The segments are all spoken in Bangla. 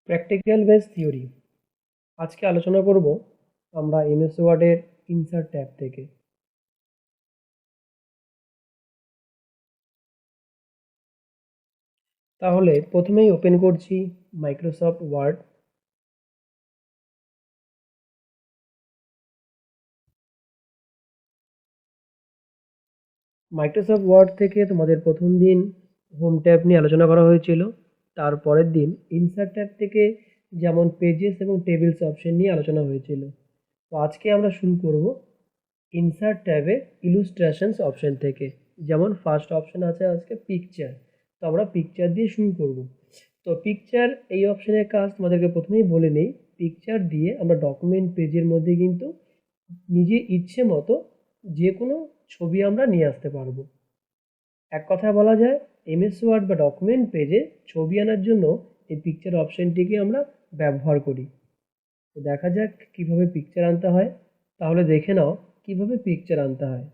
Practical base theory. আজকে আলোচনা করব আমরা এমএস ওয়ার্ডের ইনসার্ট ট্যাব থেকে। তাহলে প্রথমেই ওপেন করছি মাইক্রোসফট ওয়ার্ড। মাইক্রোসফট ওয়ার্ড থেকে তোমাদের প্রথম দিন হোম ট্যাব নিয়ে আলোচনা করা হয়েছিল। তারপরের দিন ইনসার্ট ট্যাব থেকে যেমন পেজেস এবং টেবিলস অপশন নিয়ে আলোচনা হয়েছিল। তো আজকে আমরা শুরু করব ইনসার্ট ট্যাবে ইলুস্ট্রেশনস অপশন থেকে। যেমন ফার্স্ট অপশন আছে আজকে পিকচার, তো আমরা পিকচার দিয়ে শুরু করব। তো পিকচার এই অপশনের কাজ তোমাদেরকে প্রথমেই বলে নেই। পিকচার দিয়ে আমরা ডকুমেন্ট পেজের মধ্যে কিন্তু নিজে ইচ্ছে মতো যে কোনো ছবি আমরা নিয়ে আসতে পারবো। এক কথায় বলা যায় এমএস ওয়ার্ড বা ডকুমেন্ট পেজে ছবি আনার জন্য এই পিকচার অপশনটিকে আমরা ব্যবহার করি। তো দেখা যাক কিভাবে পিকচার আনতে হয়। তাহলে দেখে নাও কিভাবে পিকচার আনতে হয়।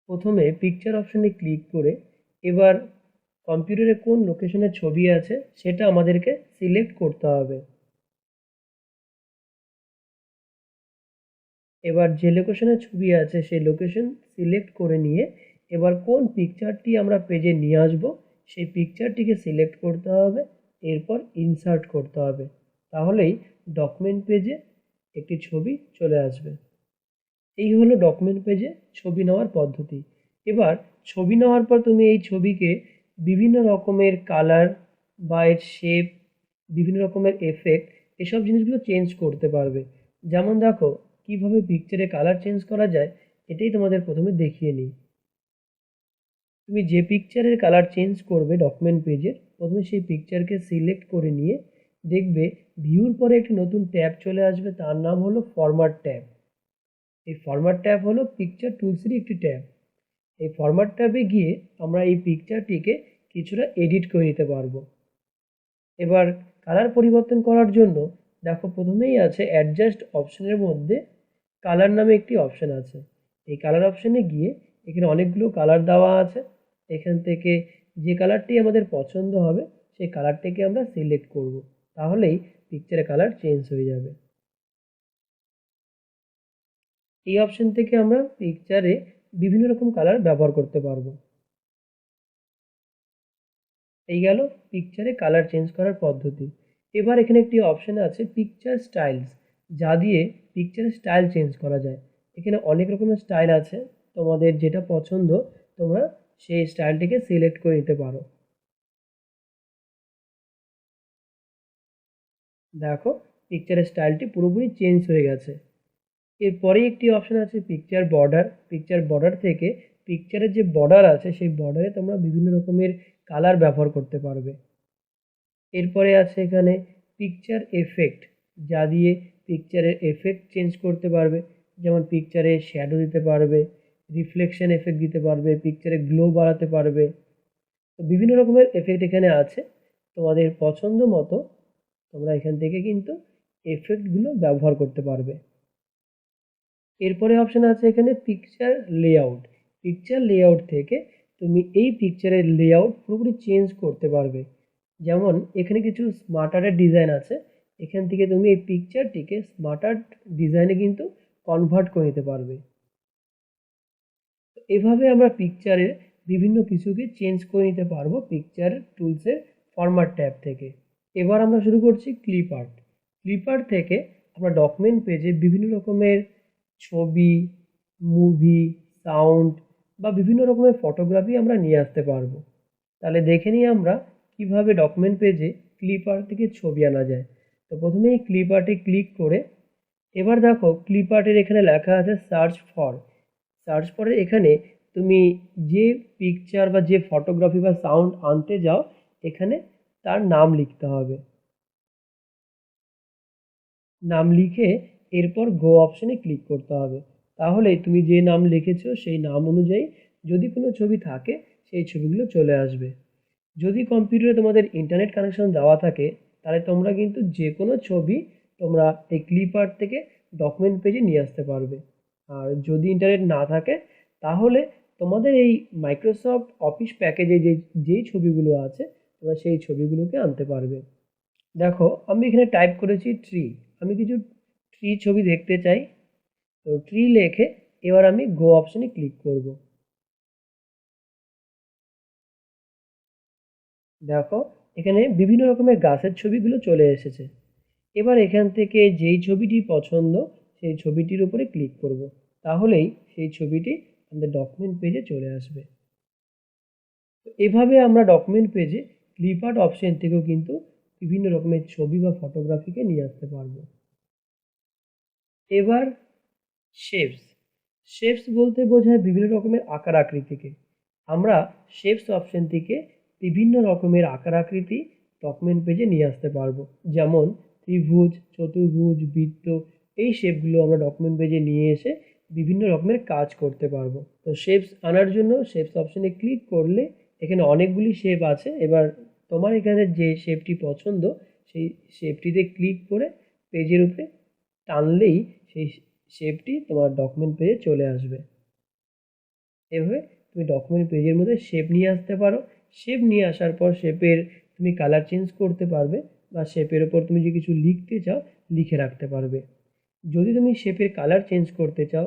প্রথমে পিকচার অপশনে ক্লিক করে এবার কম্পিউটারে কোন লোকেশনের ছবি আছে সেটা আমাদেরকে সিলেক্ট করতে হবে। এবার যে লোকেশনের ছবি আছে সেই লোকেশন সিলেক্ট করে নিয়ে এবার কোন পিকচারটি আমরা পেজে নিয়ে আসব সেই পিকচারটিকে সিলেক্ট করতে হবে, এরপর ইনসার্ট করতে হবে। তাহলেই ডকুমেন্ট পেজে একটি ছবি চলে আসবে। এই হলো ডকুমেন্ট পেজে ছবি নেওয়ার পদ্ধতি। এবার ছবি নেওয়ার পর তুমি এই ছবিকে বিভিন্ন রকমের কালার বা এর শেপ, বিভিন্ন রকমের এফেক্ট, এসব জিনিসগুলো চেঞ্জ করতে পারবে। যেমন দেখো কিভাবে পিকচারে কালার চেঞ্জ করা যায়, এটাই তোমাদের প্রথমে দেখিয়ে নিই। তুমি যে পিকচারের কালার চেঞ্জ করবে ডকুমেন্ট পেজের, প্রথমে সেই পিকচারকে সিলেক্ট করে নিয়ে দেখবে ভিউর পরে একটি নতুন ট্যাব চলে আসবে, তার নাম হলো ফরম্যাট ট্যাব। এই ফরম্যাট ট্যাব হলো পিকচার টুলসেরই একটি ট্যাব। এই ফরম্যাট ট্যাবে গিয়ে আমরা এই পিকচারটিকে কিছুটা এডিট করে নিতে পারবো। এবার কালার পরিবর্তন করার জন্য দেখো প্রথমেই আছে অ্যাডজাস্ট অপশনের মধ্যে কালার নামে একটি অপশন আছে। এই কালার অপশনে গিয়ে এখানে অনেকগুলো কালার দেওয়া আছে। এখান থেকে যে কালারটি আমাদের পছন্দ হবে সেই কালারটিকে আমরা সিলেক্ট করব। তাহলেই পিকচারের কালার চেঞ্জ হয়ে যাবে। এই অপশন থেকে আমরা পিকচারে বিভিন্ন রকম কালার ব্যবহার করতে পারবো। এই গেল পিকচারে কালার চেঞ্জ করার পদ্ধতি। এবার এখানে একটি অপশন আছে পিকচার স্টাইলস, যা দিয়ে পিকচারের স্টাইল চেঞ্জ করা যায়। এখানে অনেক রকমের স্টাইল আছে, তোমাদের যেটা পছন্দ তোমরা সেই স্টাইলটিকে সিলেক্ট করে নিতে পারো। দেখো পিকচারের স্টাইলটি পুরোপুরি চেঞ্জ হয়ে গেছে। এরপরেই একটি অপশন আছে পিকচার বর্ডার। পিকচার বর্ডার থেকে পিকচারের যে বর্ডার আছে সেই বর্ডারে তোমরা বিভিন্ন রকমের কালার ব্যবহার করতে পারবে। এরপরে আছে এখানে পিকচার এফেক্ট, যা দিয়ে পিকচারের এফেক্ট চেঞ্জ করতে পারবে। যেমন পিকচারে শ্যাডো দিতে পারবে, রিফ্লেকশন এফেক্ট দিতে পারবে, পিকচারে গ্লো বাড়াতে পারবে। তো বিভিন্ন রকমের এফেক্ট এখানে আছে, তোমাদের পছন্দ মতো তোমরা এখান থেকে কিন্তু এফেক্টগুলো ব্যবহার করতে পারবে। এরপরে অপশন আছে এখানে পিকচার লেআউট। পিকচার লেআউট থেকে তুমি এই পিকচারের লেআউট পুরোপুরি চেঞ্জ করতে পারবে। যেমন এখানে কিছু স্মার্ট আর্টের ডিজাইন আছে, এখান থেকে তুমি এই পিকচারটিকে স্মার্ট আর্ট ডিজাইনে কিন্তু কনভার্ট করে নিতে পারবে। এভাবে আমরা পিকচারের বিভিন্ন কিছুকে চেঞ্জ করে নিতে পারবো পিকচার টুলসের ফরম্যাট ট্যাব থেকে। এবার আমরা শুরু করছি ক্লিপ আর্ট। ক্লিপ আর্ট থেকে আমরা ডকুমেন্ট পেজে বিভিন্ন রকমের ছবি, মুভি, সাউন্ড বা বিভিন্ন রকমের ফটোগ্রাফি আমরা নিয়ে আসতে পারবো। তাহলে দেখে নিই আমরা কিভাবে ডকুমেন্ট পেজে ক্লিপ আর্ট থেকে ছবি আনা যায়। তো প্রথমে এই ক্লিপ আর্টে ক্লিক করে এবার দেখো ক্লিপ আর্টের এখানে লেখা আছে সার্চ ফর। সার্চ ফরে এখানে তুমি যে পিকচার বা যে ফটোগ্রাফি বা সাউন্ড আনতে যাও এখানে তার নাম লিখতে হবে। নাম লিখে এরপর গো অপশনে ক্লিক করতে হবে। তাহলে তুমি যে নাম লিখেছো সেই নাম অনুযায়ী যদি কোনো ছবি থাকে সেই ছবিগুলো চলে আসবে। যদি কম্পিউটারে তোমাদের ইন্টারনেট কানেকশন দেওয়া থাকে তাহলে তোমরা কিন্তু যে কোনো ছবি তোমরা এই ক্লিপ আর্ট থেকে ডকুমেন্ট পেজে নিয়ে আসতে পারবে। আর যদি ইন্টারনেট না থাকে তাহলে তোমাদের এই মাইক্রোসফট অফিস প্যাকেজে যেই ছবিগুলো আছে তোমরা সেই ছবিগুলোকে আনতে পারবে। দেখো আমি এখানে টাইপ করেছি ট্রি, আমি কিছু ট্রি ছবি দেখতে চাই। তো ট্রি লিখে এবার আমি গো অপশনে ক্লিক করব। দেখো এখানে বিভিন্ন রকমের গাছের ছবিগুলো চলে এসেছে। এবার এখান থেকে যেই ছবিটি পছন্দ সেই ছবিটির উপরে ক্লিক করব, তাহলেই সেই ছবিটি আমাদের ডকুমেন্ট পেজে চলে আসবে। এভাবে আমরা ডকুমেন্ট পেজে ক্লিপ আর্ট অপশন থেকেও কিন্তু বিভিন্ন রকমের ছবি বা ফটোগ্রাফিকে নিয়ে আসতে পারবো। এবার শেপস, শেপস বলতে বোঝায় বিভিন্ন রকমের আকার আকৃতিকে। আমরা শেপস অপশন থেকে বিভিন্ন রকমের আকার আকৃতি ডকুমেন্ট পেজে নিয়ে আসতে পারবো। যেমন ত্রিভুজ, চতুর্ভুজ, বৃত্ত, এই শেপগুলো আমরা ডকুমেন্ট পেজে নিয়ে এসে বিভিন্ন রকমের কাজ করতে পারবো। তো শেপস আনার জন্য শেপস অপশনে ক্লিক করলে এখানে অনেকগুলি শেপ আছে। এবার তোমার এখানে যে শেপটি পছন্দ সেই শেপটিতে ক্লিক করে পেজের উপরে টানলেই সেই শেপটি তোমার ডকুমেন্ট পেজে চলে আসবে। এভাবে তুমি ডকুমেন্ট পেজের মধ্যে শেপ নিয়ে আসতে পারো। শেপ নিয়ে আসার পর শেপের তুমি কালার চেঞ্জ করতে পারবে, বা শেপের ওপর তুমি যে কিছু লিখতে চাও লিখে রাখতে পারবে। যদি তুমি শেপের কালার চেঞ্জ করতে চাও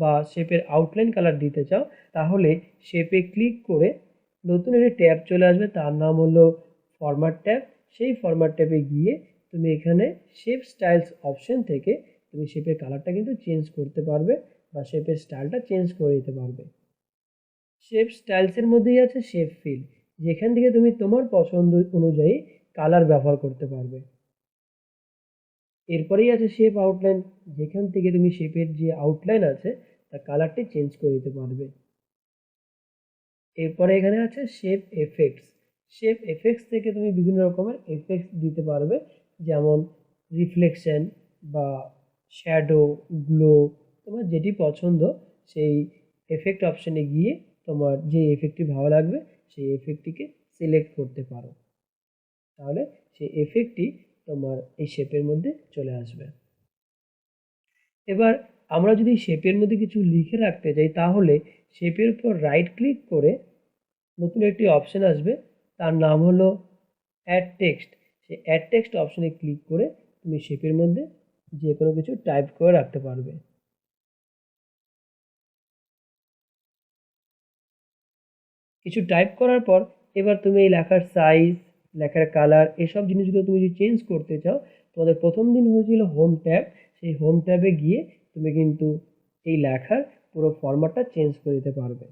বা শেপের আউটলাইন কালার দিতে চাও, তাহলে শেপে ক্লিক করে নতুন একটি ট্যাব চলে আসবে, তার নাম হলো ফরম্যাট ট্যাব। সেই ফরম্যাট ট্যাবে গিয়ে তুমি এখানে শেপ স্টাইলস অপশন থেকে তুমি শেপের কালারটা কিন্তু চেঞ্জ করতে পারবে বা শেপের স্টাইলটা চেঞ্জ করে দিতে পারবে। শেপ স্টাইলসের মধ্যেই আছে শেপ ফিল, যেখান থেকে তুমি তোমার পছন্দ অনুযায়ী কালার ব্যবহার করতে পারবে। এরপরেই আছে শেপ আউটলাইন, যেখান থেকে তুমি শেপের যে আউটলাইন আছে তার কালারটি চেঞ্জ করে দিতে পারবে। এরপরে এখানে আছে শেপ এফেক্টস। শেপ এফেক্টস থেকে তুমি বিভিন্ন রকমের এফেক্টস দিতে পারবে, যেমন রিফ্লেকশন বা শ্যাডো, গ্লো, তোমার যেটি পছন্দ সেই এফেক্ট অপশানে গিয়ে তোমার যে এফেক্টটি ভালো লাগবে সেই এফেক্টটিকে সিলেক্ট করতে পারো, তাহলে সেই এফেক্টটি তোমার এই শেপের মধ্যে চলে আসবে। এবার আমরা যদি শেপের মধ্যে কিছু লিখে রাখতে চাই, তাহলে শেপের উপর রাইট ক্লিক করে নতুন একটি অপশান আসবে, তার নাম হলো অ্যাড টেক্সট। সেই অ্যাড টেক্সট অপশানে ক্লিক করে তুমি শেপের মধ্যে যে কোনো কিছু টাইপ করে রাখতে পারবে। কিছু টাইপ করার পর এবার তুমি এই লেখার সাইজ, লেখার কালার, এসব জিনিসগুলো তুমি যদি চেঞ্জ করতে চাও, তোমাদের প্রথম দিন হয়েছিল হোম ট্যাব, সেই হোম ট্যাবে গিয়ে তুমি কিন্তু এই লেখার পুরো ফরম্যাটটা চেঞ্জ করে দিতে পারবে।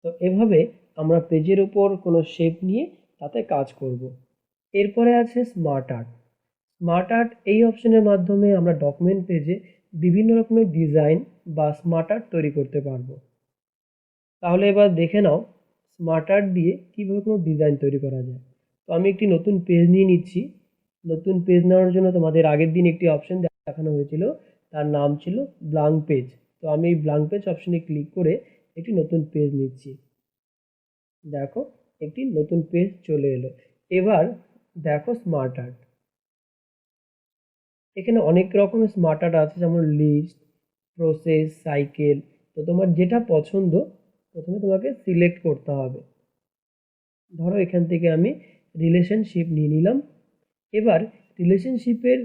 তো এভাবে আমরা পেজের উপর কোনো শেপ নিয়ে তাতে কাজ করব। এরপরে আছে স্মার্ট আর্ট। স্মার্ট আর্ট এই অপশনের মাধ্যমে আমরা ডকুমেন্ট পেজে বিভিন্ন রকমের ডিজাইন বা স্মার্ট আর্ট তৈরি করতে পারবো। তাহলে এবার দেখে নাও স্মার্ট আর্ট দিয়ে কীভাবে কোনো ডিজাইন তৈরি করা যায়। তো আমি একটি নতুন পেজ নিয়ে নিচ্ছি। নতুন পেজ নেওয়ার জন্য তোমাদের আগের দিন একটি অপশন দেখানো হয়েছিল, তার নাম ছিল ব্ল্যাঙ্ক পেজ। তো আমি এই ব্ল্যাঙ্ক পেজ অপশনে ক্লিক করে একটি নতুন পেজ নিচ্ছি। দেখো একটি নতুন পেজ চলে এলো। এবার দেখো স্মার্ট আর্ট, এখানে অনেক রকমের স্মার্ট আর্ট আছে, যেমন লিস্ট, প্রসেস, সাইকেল। তো তোমার যেটা পছন্দ প্রথমে তোমাকে সিলেক্ট করতে হবে। ধরো এখান থেকে আমি রিলেশনশিপ নিয়ে নিলাম। এবার রিলেশনশিপের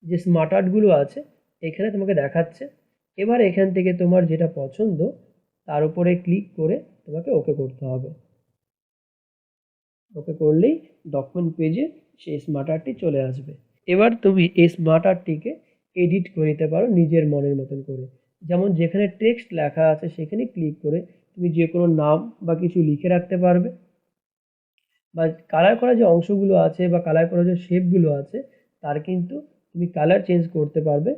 যে স্মার্ট আর্টগুলো আছে এখানে তোমাকে দেখাচ্ছে। এবার এখান থেকে তোমার যেটা পছন্দ তার উপরে ক্লিক করে তোমাকে ওকে করতে হবে। ওকে করলেই ডকুমেন্ট পেজে সেই স্মার্ট আর্টটি চলে আসবে। এবার তুমি এই স্মার্ট আর্টটিকে এডিট করে নিতে পারো নিজের মনের মতন করে। যেমন যেখানে টেক্সট লেখা আছে সেখানে ক্লিক করে তুমি যে কোনো নাম বা কিছু লিখে রাখতে পারবে, বা কালার করা যে অংশগুলো আছে বা কালার করা যে শেপগুলো আছে তার কিন্তু তুমি কালার চেঞ্জ করতে পারবে।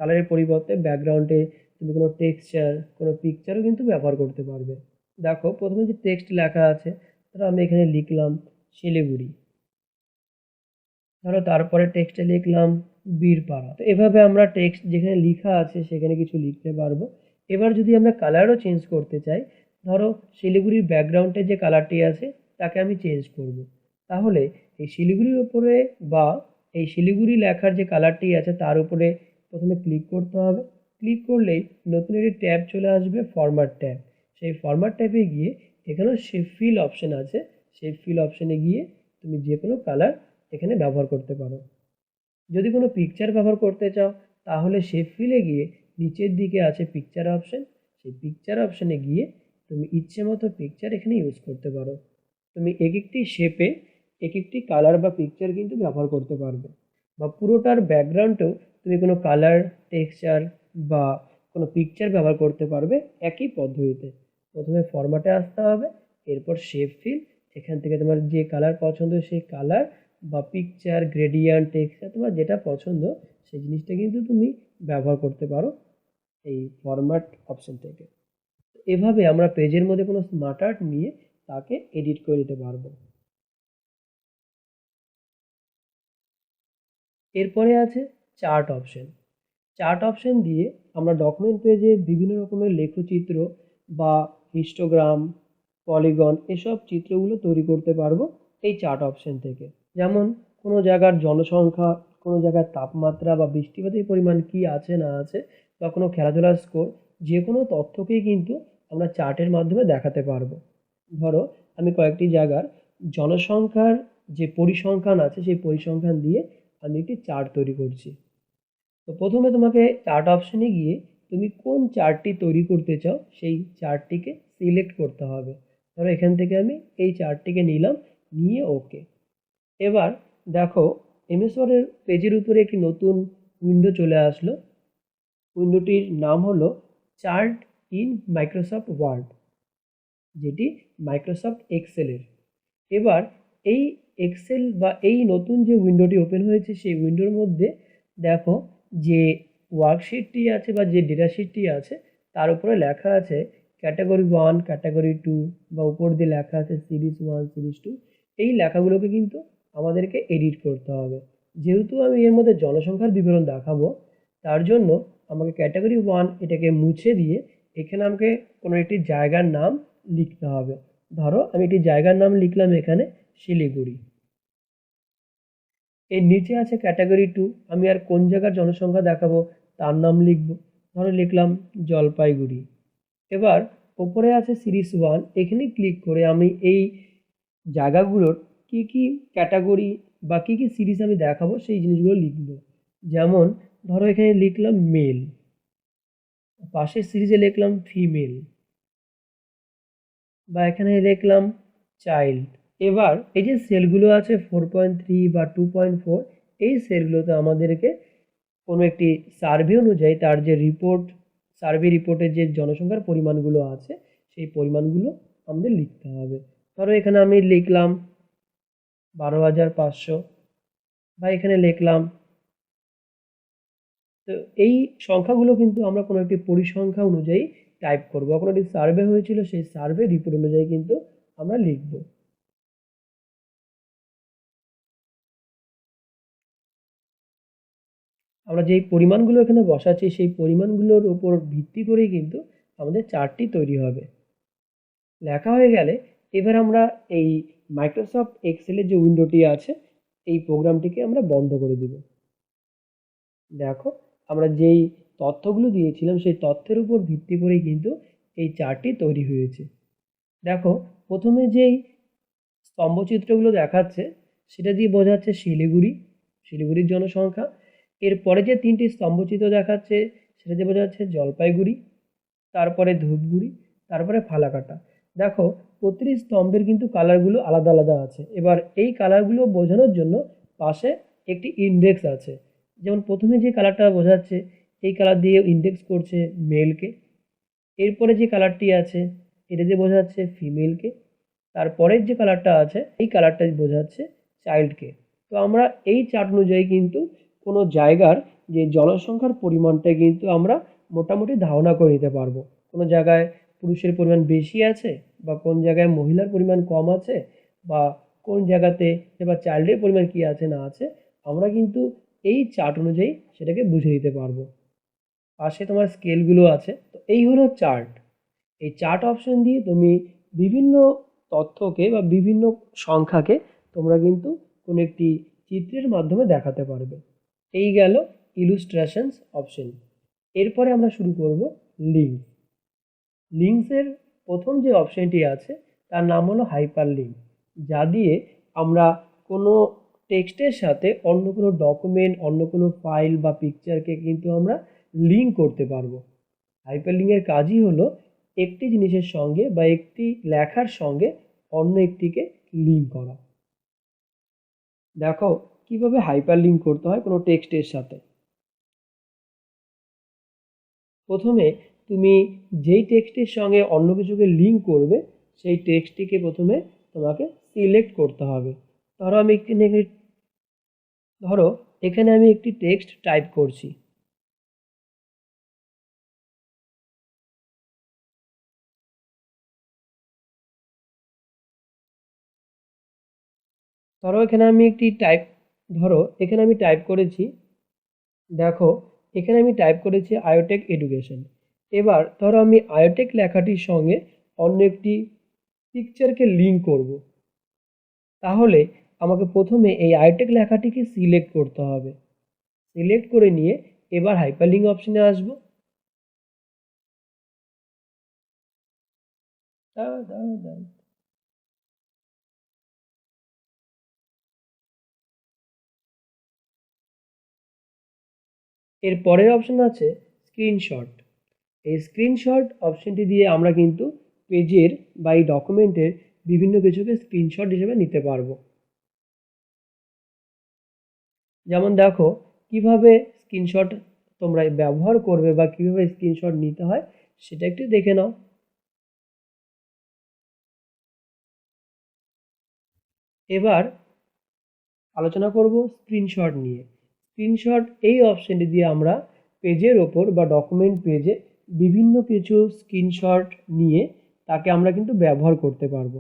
কালারের পরিবর্তে ব্যাকগ্রাউন্ডে তুমি কোনো টেক্সচার, কোনো পিকচারও কিন্তু ব্যবহার করতে পারবে। দেখো প্রথমে যে টেক্সট লেখা আছে, ধরো আমি এখানে লিখলাম শিলিগুড়ি, ধরো তারপরে টেক্সটে লিখলাম বীরপাড়া। তো এভাবে আমরা টেক্সট যেখানে লেখা আছে সেখানে কিছু লিখতে পারবো। এবার যদি আমরা কালারও চেঞ্জ করতে চাই, ধরো শিলিগুড়ির ব্যাকগ্রাউন্ডে যে কালারটি আছে তাকে আমি চেঞ্জ করব, তাহলে এই শিলিগুড়ির উপরে বা এই শিলিগুড়ি লেখার যে কালারটি আছে তার উপরে প্রথমে ক্লিক করতে হবে। ক্লিক করলেই নতুন একটি ট্যাব চলে আসবে, ফরম্যাট ট্যাব। সেই ফরম্যাট ট্যাবে গিয়ে এখানেও শেপ ফিল অপশন আছে, শেপ ফিল অপশনে গিয়ে তুমি যে কোনো কালার এখানে ব্যবহার করতে পারো। যদি কোনো পিকচার ব্যবহার করতে চাও তাহলে শেপ ফিলে গিয়ে নিচের দিকে আছে পিকচার অপশন, সেই পিকচার অপশনে গিয়ে তুমি ইচ্ছে মতো পিকচার এখানে ইউজ করতে পারো। তুমি এক একটি শেপে এক একটি কালার বা পিকচার কিন্তু ব্যবহার করতে পারবে, বা পুরোটার ব্যাকগ্রাউন্ডেও তুমি কোনো কালার, টেক্সচার বা কোনো পিকচার ব্যবহার করতে পারবে একই পদ্ধতিতে। প্রথমে ফরম্যাটে আসতে হবে, এরপর শেপ ফিল, এখান থেকে তোমার যে কালার পছন্দ সেই কালার বা পিকচার, গ্রেডিয়েন্ট, টেক্সচার তোমার যেটা পছন্দ সেই জিনিসটা কিন্তু তুমি ব্যবহার করতে পারো এই ফরম্যাট অপশন থেকে। এভাবে আমরা পেজের মধ্যে কোনো স্মার্ট আর্ট নিয়ে তাকে এডিট করে দিতে পারবো। এরপরে আছে চার্ট অপশন। চার্ট অপশন দিয়ে আমরা ডকুমেন্ট পেজে বিভিন্ন রকমের লেখচিত্র বা হিস্টোগ্রাম, পলিগন এসব চিত্রগুলো তৈরি করতে পারবো এই চার্ট অপশন থেকে। যেমন কোনো জায়গার জনসংখ্যা, কোনো জায়গার তাপমাত্রা বা বৃষ্টিপাতের পরিমাণ কি আছে না আছে, বা কোনো খেলাধুলার স্কোর, যে কোনো তথ্যকেই কিন্তু আমরা চার্টের মাধ্যমে দেখাতে পারবো। ধরো আমি কয়েকটি জায়গার জনসংখ্যার যে পরিসংখ্যান আছে সেই পরিসংখ্যান দিয়ে আমি একটি চার্ট তৈরি করছি। তো প্রথমে তোমাকে চার্ট অপশনে গিয়ে তুমি কোন চার্টটি তৈরি করতে চাও সেই চার্টটিকে সিলেক্ট করতে হবে। ধরো এখান থেকে আমি এই চার্টটিকে নিলাম, নিয়ে ওকে। এবার দেখো এমএস ওয়ার্ডের পেজের উপরে একটি নতুন উইন্ডো চলে আসলো। উইন্ডোটির নাম হলো চার্ট ইন মাইক্রোসফট ওয়ার্ড, যেটি মাইক্রোসফট এক্সেলের। এবার এই এক্সেল বা এই নতুন যে উইন্ডোটি ওপেন হয়েছে সেই উইন্ডোর মধ্যে দেখো যে ওয়ার্কশিটটি আছে বা যে ডেটা শিটটি আছে তার উপরে লেখা আছে ক্যাটাগরি 1, ক্যাটাগরি 2, বা উপর দিয়ে লেখা আছে সিরিজ 1, সিরিজ 2। এই লেখাগুলোকে কিন্তু আমাদেরকে এডিট করতে হবে। যেহেতু আমি এর মধ্যে জনসংখ্যার বিবরণ দেখাবো, তার জন্য আমাকে ক্যাটাগরি 1 এটাকে মুছে দিয়ে এখানে আমাকে কোনো একটি জায়গার নাম লিখতে হবে। ধরো আমি একটি জায়গার নাম লিখলাম এখানে শিলিগুড়ি। এর নিচে আছে ক্যাটাগরি 2, আমি আর কোন জায়গার জনসংখ্যা দেখাবো তার নাম লিখব। ধরো লিখলাম জলপাইগুড়ি। এবার ওপরে আছে সিরিজ 1, এখানে ক্লিক করে আমি এই জায়গাগুলোর কি কি ক্যাটাগরি বা কি কি সিরিজ আমি দেখাবো সেই জিনিসগুলো লিখব। যেমন ধরো এখানে লিখলাম মেল, পাশের সিরিজে লিখলাম ফিমেল, বা এখানে লিখলাম চাইল্ড। এবার এই যে সেলগুলো আছে 4.3 বা 2.4, এই সেলগুলোতে আমাদেরকে কোনো একটি সার্ভে অনুযায়ী তার যে রিপোর্ট, সার্ভে রিপোর্টের যে জনসংখ্যার পরিমাণগুলো আছে সেই পরিমাণগুলো আমাদের লিখতে হবে। ধরো এখানে আমি লিখলাম 12,500, বা এখানে লিখলাম। তো এই সংখ্যাগুলো কিন্তু আমরা কোনো একটি পরিসংখ্যা অনুযায়ী টাইপ করবো, কোনো একটি সার্ভে হয়েছিল সেই সার্ভে রিপোর্ট অনুযায়ী কিন্তু আমরা লিখব। আমরা যেই পরিমাণগুলো এখানে বসাচ্ছি সেই পরিমাণগুলোর উপর ভিত্তি করেই কিন্তু আমাদের চার্টটি তৈরি হবে। লেখা হয়ে গেলে এবার আমরা এই মাইক্রোসফট এক্সেলের যে উইন্ডোটি আছে এই প্রোগ্রামটিকে আমরা বন্ধ করে দিব। দেখো আমরা যেই তথ্যগুলো দিয়েছিলাম সেই তথ্যের উপর ভিত্তি করেই কিন্তু এই চার্টটি তৈরি হয়েছে। দেখো প্রথমে যেই স্তম্ভচিত্রগুলো দেখাচ্ছে সেটা দিয়ে বোঝাচ্ছে শিলিগুড়ি, শিলিগুড়ির জনসংখ্যা। এরপরে যে তিনটি স্তম্ভচিত্র দেখাচ্ছে সেটা দিয়ে বোঝাচ্ছে জলপাইগুড়ি, তারপরে ধূপগুড়ি, তারপরে ফালাকাটা। দেখো প্রতিটি স্তম্ভের কিন্তু কালারগুলো আলাদা আলাদা আছে। এবার এই কালারগুলো বোঝানোর জন্য পাশে একটি ইন্ডেক্স আছে। যেমন প্রথমে যে কালারটা বোঝাচ্ছে এই কালার দিয়ে ইন্ডেক্স করছে মেলকে, এরপরে যে কালারটি আছে এটা দিয়ে বোঝাচ্ছে ফিমেলকে, তারপরের যে কালারটা আছে এই কালারটা বোঝাচ্ছে চাইল্ডকে। তো আমরা এই চার্ট অনুযায়ী কিন্তু কোনো জায়গার যে জনসংখ্যার পরিমাণটা কিন্তু আমরা মোটামুটি ধারণা করে নিতে পারবো। কোনো জায়গায় পুরুষের পরিমাণ বেশি আছে, বা কোন জায়গায় মহিলার পরিমাণ কম আছে, বা কোন জায়গাতে এবার চাইল্ডের পরিমাণ কি আছে না আছে, আমরা কিন্তু এই চার্ট অনুযায়ী সেটাকে বুঝে দিতে পারবো। পাশে তোমার স্কেলগুলো আছে। তো এই হলো চার্ট। এই চার্ট অপশন দিয়ে তুমি বিভিন্ন তথ্যকে বা বিভিন্ন সংখ্যাকে তোমরা কিন্তু কোনো একটি চিত্রের মাধ্যমে দেখাতে পারবে। এই গেল ইলুস্ট্রেশনস অপশন। এরপরে আমরা শুরু করব লিঙ্ক। লিঙ্কসের প্রথম যে অপশনটি আছে তার নাম হলো হাইপারলিঙ্ক, যা দিয়ে আমরা কোনো টেক্সটের সাথে অন্য কোনো ডকুমেন্ট, অন্য কোনো ফাইল বা পিকচারকে কিন্তু আমরা লিঙ্ক করতে পারবো। হাইপারলিঙ্কের কাজই হলো একটি জিনিসের সঙ্গে বা একটি লেখার সঙ্গে অন্য একটিকে লিঙ্ক করা। দেখো কিভাবে হাইপারলিঙ্ক করতে হয় কোনো টেক্সটের সাথে। প্রথমে তুমি যেই টেক্সটের সঙ্গে অন্য কিছুকে লিঙ্ক করবে সেই টেক্সটটিকে প্রথমে তোমাকে সিলেক্ট করতে হবে। ধরো এখানে আমি একটি টেক্সট টাইপ করছি। এখানে আমি টাইপ করেছি, দেখো এখানে আমি টাইপ করেছি আয়োটেক এডুকেশন। এবার ধরো আমি আয়োটেক লেখাটির সঙ্গে অন্য একটি পিকচারকে লিঙ্ক করব। তাহলে আমাকে প্রথমে এই আয়োটেক লেখাটিকে সিলেক্ট করতে হবে। সিলেক্ট করে নিয়ে এবার হাইপারলিঙ্ক অপশনে আসবো। এর পরের অপশন আছে স্ক্রিনশট। এই স্ক্রিনশট অপশনটি দিয়ে আমরা কিন্তু পেজের বা এই ডকুমেন্টের বিভিন্ন কিছুকে স্ক্রিনশট হিসেবে নিতে পারবো। যেমন দেখো কিভাবে স্ক্রিনশট তোমরা ব্যবহার করবে বা কিভাবে স্ক্রিনশট নিতে হয় সেটা একটু দেখে নাও। এবার আলোচনা করব স্ক্রিনশট নিয়ে। স্ক্রিনশট এই অপশনটি দিয়ে আমরা পেজের ওপর বা ডকুমেন্ট পেজে বিভিন্ন কিছু স্ক্রিনশট নিয়ে তাকে আমরা কিন্তু ব্যবহার করতে পারবো।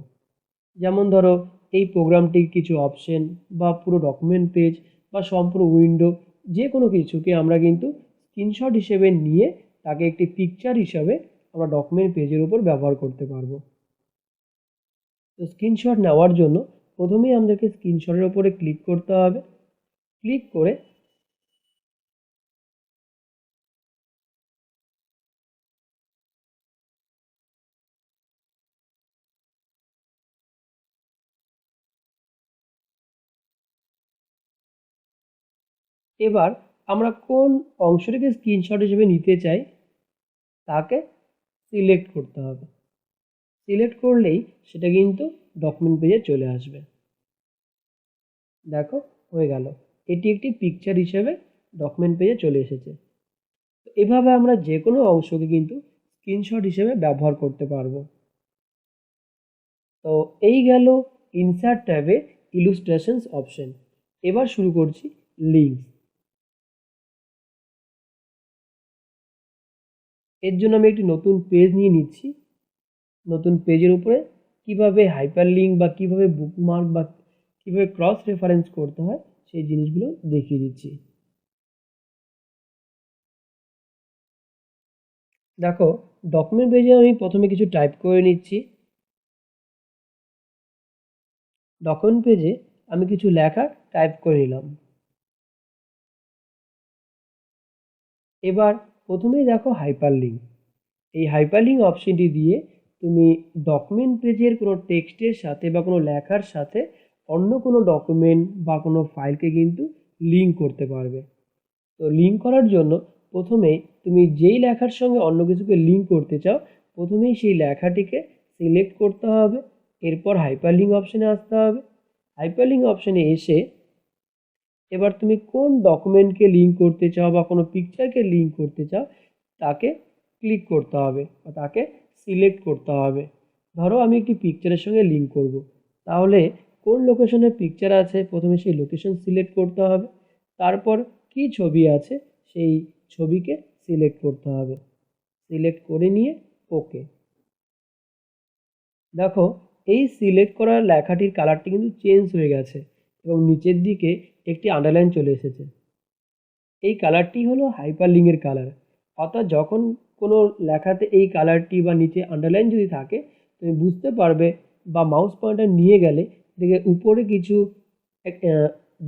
যেমন ধরো এই প্রোগ্রামটির কিছু অপশন বা পুরো ডকুমেন্ট পেজ বা সম্পূর্ণ উইন্ডো, যে কোনো কিছুকে আমরা কিন্তু স্ক্রিনশট হিসেবে নিয়ে তাকে একটি পিকচার হিসাবে আমরা ডকুমেন্ট পেজের উপর ব্যবহার করতে পারবো। তো স্ক্রিনশট নেওয়ার জন্য প্রথমেই আমাদেরকে স্ক্রিনশটের উপরে ক্লিক করতে হবে। ক্লিক করে এবার আমরা কোন অংশটিকে স্ক্রিনশট হিসেবে নিতে চাই তাকে সিলেক্ট করতে হবে। সিলেক্ট করলেই সেটা কিন্তু ডকুমেন্ট পেজে চলে আসবে। দেখো হয়ে গেল, এটি একটি পিকচার হিসেবে ডকুমেন্ট পেজে চলে এসেছে। এভাবে আমরা যে কোনো অংশকে কিন্তু স্ক্রিনশট হিসেবে ব্যবহার করতে পারবো। তো এই গেল ইনসার্ট ট্যাবে ইলুস্ট্রেশনস অপশন। এবার শুরু করছি লিঙ্কস। এর জন্য আমি একটি নতুন পেজ নিয়ে নিচ্ছি। নতুন পেজের উপরে কিভাবে হাইপারলিঙ্ক বা কিভাবে বুকমার্ক বা কিভাবে ক্রস রেফারেন্স করতে হয় সেই জিনিসগুলো দেখিয়ে দিচ্ছি। দেখো ডকুমেন্ট পেজে আমি প্রথমে কিছু টাইপ করে নিচ্ছি। ডকুমেন্ট পেজে আমি কিছু লেখা টাইপ করে নিলাম। এবার প্রথমেই দেখো হাইপারলিঙ্ক। এই হাইপারলিঙ্ক অপশনটি দিয়ে তুমি ডকুমেন্ট পেজের কোনো টেক্সটের সাথে বা কোনো লেখার সাথে অন্য কোনো ডকুমেন্ট বা কোনো ফাইলকে কিন্তু লিঙ্ক করতে পারবে। তো লিঙ্ক করার জন্য প্রথমে তুমি যেই লেখার সঙ্গে অন্য কিছুকে লিঙ্ক করতে চাও প্রথমেই সেই লেখাটিকে সিলেক্ট করতে হবে। এরপর হাইপারলিঙ্ক অপশনে আসতে হবে। হাইপারলিঙ্ক অপশনে এসে এবার তুমি কোন ডকুমেন্টকে লিঙ্ক করতে চাও বা কোনো পিকচারকে লিঙ্ক করতে চাও তাকে ক্লিক করতে হবে বা তাকে সিলেক্ট করতে হবে। ধরো আমি একটি পিকচারের সঙ্গে লিঙ্ক করব, তাহলে কোন লোকেশনে পিকচার আছে প্রথমে সেই লোকেশন সিলেক্ট করতে হবে। তারপর কি ছবি আছে সেই ছবিকে সিলেক্ট করতে হবে। সিলেক্ট করে নিয়ে ওকে। দেখো এই সিলেক্ট করা লেখাটির কালারটি কিন্তু চেঞ্জ হয়ে গেছে এবং নিচের দিকে একটি আন্ডারলাইন চলে এসেছে। এই কালারটি হলো হাইপারলিঙ্কের কালার। অর্থাৎ যখন কোনো লেখাতে এই কালারটি বা নিচে আন্ডারলাইন যদি থাকে তুমি বুঝতে পারবে বা মাউস পয়েন্টার নিয়ে গেলে দেখে উপরে কিছু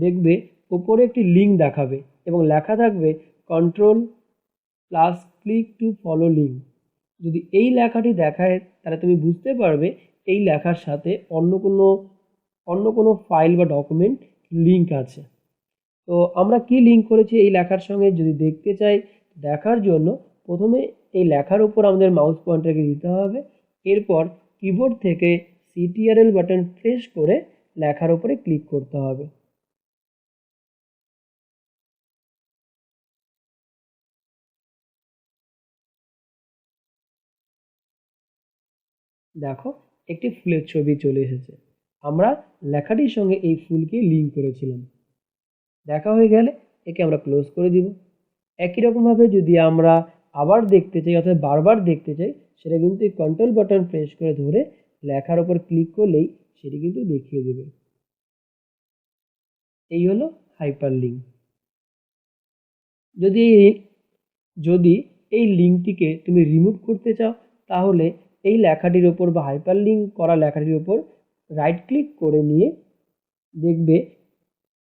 দেখবে উপরে একটি লিঙ্ক দেখাবে এবং লেখা থাকবে control plus click to follow link. যদি এই লেখাটি দেখায় তাহলে তুমি বুঝতে পারবে এই লেখার সাথে অন্য কোনো ফাইল বা ডকুমেন্ট লিঙ্ক আছে। তো আমরা কি লিঙ্ক করেছি এই লেখার সঙ্গে যদি দেখতে চাই, দেখার জন্য প্রথমে এই লেখার উপর আমাদের মাউস পয়েন্টারকে দিতে হবে। এরপর কিবোর্ড থেকে CTRL বাটন প্রেস করে লেখার উপরে ক্লিক করতে হবে। দেখো একটি ফুলের ছবি চলে এসেছে। আমরা লেখাটির সঙ্গে এই ফুলকে লিঙ্ক করেছিলাম। দেখা হয়ে গেলে একে আমরা ক্লোজ করে দিব। একই রকমভাবে যদি আমরা আবার দেখতে চাই অর্থাৎ বারবার দেখতে চাই, সেটা কিন্তু এই কন্ট্রোল বাটন প্রেস করে ধরে লেখার উপর ক্লিক করলেই সেটি কিন্তু দেখিয়ে দেবে। এই হলো হাইপারলিঙ্ক। যদি যদি এই লিঙ্কটিকে তুমি রিমুভ করতে চাও, তাহলে এই লেখাটির ওপর বা হাইপারলিঙ্ক করা লেখাটির ওপর রাইট ক্লিক করে নিয়ে দেখবে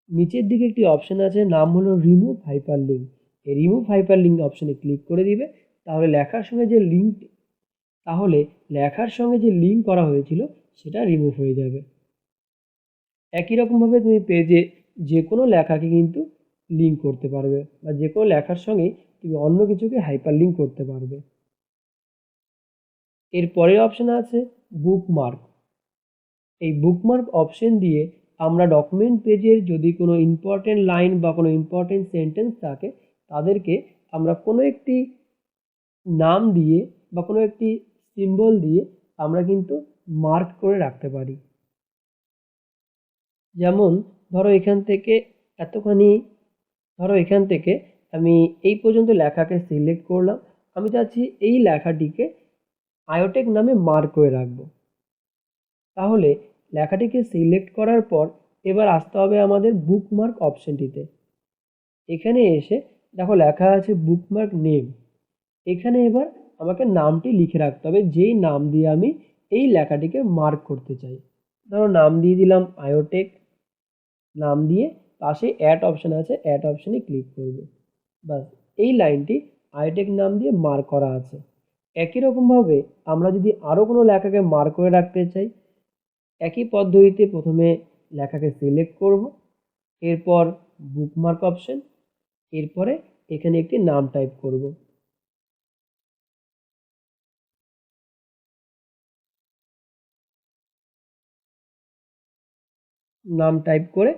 নিচের দিকে একটি অপশন আছে, নাম হলো রিমুভ হাইপারলিঙ্ক। এই রিমুভ হাইপারলিঙ্ক অপশনে ক্লিক করে দিবে। তাহলে লেখার সঙ্গে যে লিঙ্ক করা হয়েছিল সেটা রিমুভ হয়ে যাবে। একই রকমভাবে তুমি পেজে যে কোনো লেখাকে কিন্তু লিঙ্ক করতে পারবে বা যে কোনো লেখার সঙ্গে তুমি অন্য কিছুকে হাইপারলিঙ্ক করতে পারবে। এর পরের অপশন আছে বুকমার্ক। এই বুকমার্ক অপশন দিয়ে আমরা ডকুমেন্ট পেজের যদি কোনো ইম্পর্টেন্ট লাইন বা কোনো ইম্পর্টেন্ট সেন্টেন্স থাকে, তাদেরকে আমরা কোনো একটি নাম দিয়ে বা কোনো একটি সিম্বল দিয়ে আমরা কিন্তু মার্ক করে রাখতে পারি। যেমন ধরো এখান থেকে আমি এই পর্যন্ত লেখাকে সিলেক্ট করলাম। আমি চাচ্ছি এই লেখাটিকে আয়োটেক নামে মার্ক করে রাখবো। তাহলে লেখাটিকে সিলেক্ট করার পর এবার আসতে হবে আমাদের বুকমার্ক অপশনটিতে। এখানে এসে দেখো লেখা আছে বুকমার্ক নেম। এখানে এবার আমাকে নামটি লিখে রাখতে হবে, যেই নাম দিয়ে আমি এই লেখাটিকে মার্ক করতে চাই। ধরো নাম দিয়ে দিলাম আয়োটেক। নাম দিয়ে পাশে অ্যাড অপশন আছে, অ্যাড অপশনে ক্লিক করব। বাস, এই লাইনটি আয়োটেক নাম দিয়ে মার্ক করা আছে। একই রকমভাবে আমরা যদি আরও কোনো লেখাকে মার্ক করে রাখতে চাই, একই পদ্ধতিতে প্রথমে লেখাকে সিলেক্ট করব, এরপর বুকমার্ক অপশন, এরপরে এখানে একটি নাম টাইপ করব। নাম টাইপ করে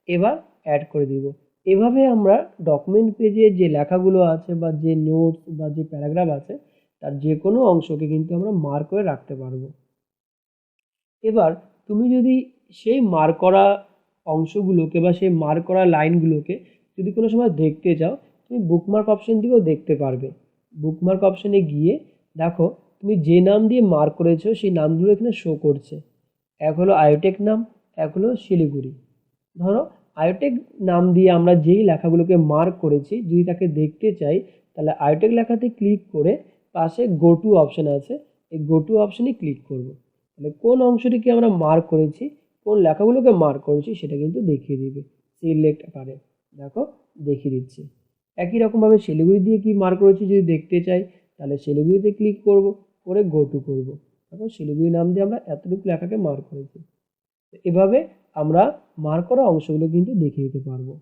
এবার অ্যাড করে দিব। এভাবে আমরা ডকুমেন্ট পেজে যে লেখাগুলো আছে বা যে নোটস বা যে প্যারাগ্রাফ আছে, তার যে কোনো অংশকে কিন্তু আমরা মার্ক করে রাখতে পারবো। এবার তুমি যদি সেই মার্ক করা অংশগুলোকে বা সেই মার্ক করা লাইনগুলোকে যদি কোনো সময় দেখতে চাও, তুমি বুকমার্ক অপশন দিয়েও দেখতে পারবে। বুকমার্ক অপশনে গিয়ে দেখো তুমি যে নাম দিয়ে মার্ক করেছো সেই নামগুলো এখানে শো করছে। এক হলো আয়োটেক নাম, এক হলো শিলিগুড়ি। ধরো আয়োটেক নাম দিয়ে আমরা যেই লেখাগুলোকে মার্ক করেছি যদি তাকে দেখতে চাই, তাহলে আয়োটেক লেখাতে ক্লিক করে পাশে গো টু অপশন আছে, এই গো টু অপশনে ক্লিক করব। তাহলে কোন অংশটিকে আমরা মার্ক করেছি, কোন লেখাগুলোকে মার্ক করেছি সেটা কিন্তু দেখিয়ে দিবে সিলেক্ট আকারে। দেখো দেখিয়ে দিচ্ছে। একই রকমভাবে শিলিগুড়ি দিয়ে কি মার্ক করেছি যদি দেখতে চাই, তাহলে শিলিগুড়িতে ক্লিক করব, করে গো টু করবো। দেখো শিলিগুড়ি নাম দিয়ে আমরা এতটুকু লেখাকে মার্ক করেছি। এভাবে আমরা মার্ক করা অংশগুলো কিন্তু দেখে নিতে পারবো।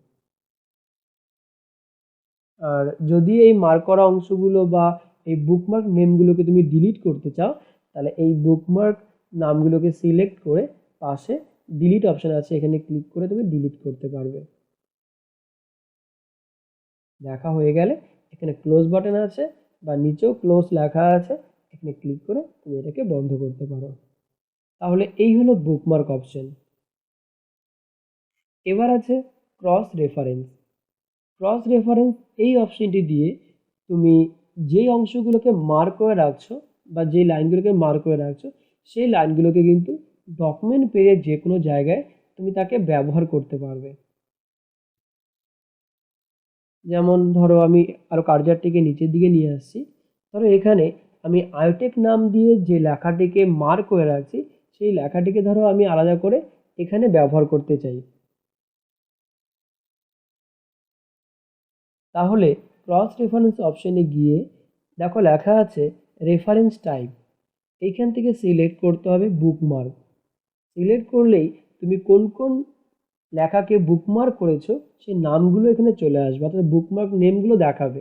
আর যদি এই মার্ক করা অংশগুলো বা এই বুকমার্ক নেমগুলোকে তুমি ডিলিট করতে চাও, তাহলে এই বুকমার্ক নামগুলোকে সিলেক্ট করে পাশে ডিলিট অপশন আছে, এখানে ক্লিক করে তুমি ডিলিট করতে পারবে। দেখা হয়ে গেলে এখানে ক্লোজ বাটন আছে বা নিচেও ক্লোজ লেখা আছে, এখানে ক্লিক করে তুমি এটাকে বন্ধ করতে পারো। তাহলে এই হলো বুকমার্ক অপশন। এবার আছে ক্রস রেফারেন্স। ক্রস রেফারেন্স এই অপশনটি দিয়ে তুমি যেই অংশগুলোকে মার্ক করে রাখছো বা যে লাইনগুলোকে মার্ক করে রাখছো, সেই লাইনগুলোকে কিন্তু ডকুমেন্ট পেজের যে কোনো জায়গায় তুমি তাকে ব্যবহার করতে পারবে। যেমন ধরো আমি আরও কার্সারটিকে নিচের দিকে নিয়ে আসছি। ধরো এখানে আমি আয়োটেক নাম দিয়ে যে লেখাটিকে মার্ক করে রাখছি, সেই লেখাটিকে ধরো আমি আলাদা করে এখানে ব্যবহার করতে চাই। তাহলে ক্রস রেফারেন্স অপশনে গিয়ে দেখো লেখা আছে রেফারেন্স টাইপ। এইখান থেকে সিলেক্ট করতে হবে বুকমার্ক। সিলেক্ট করলেই তুমি কোন কোন লেখাকে বুকমার্ক করেছো সেই নামগুলো এখানে চলে আসবে, অর্থাৎ বুকমার্ক নেমগুলো দেখাবে।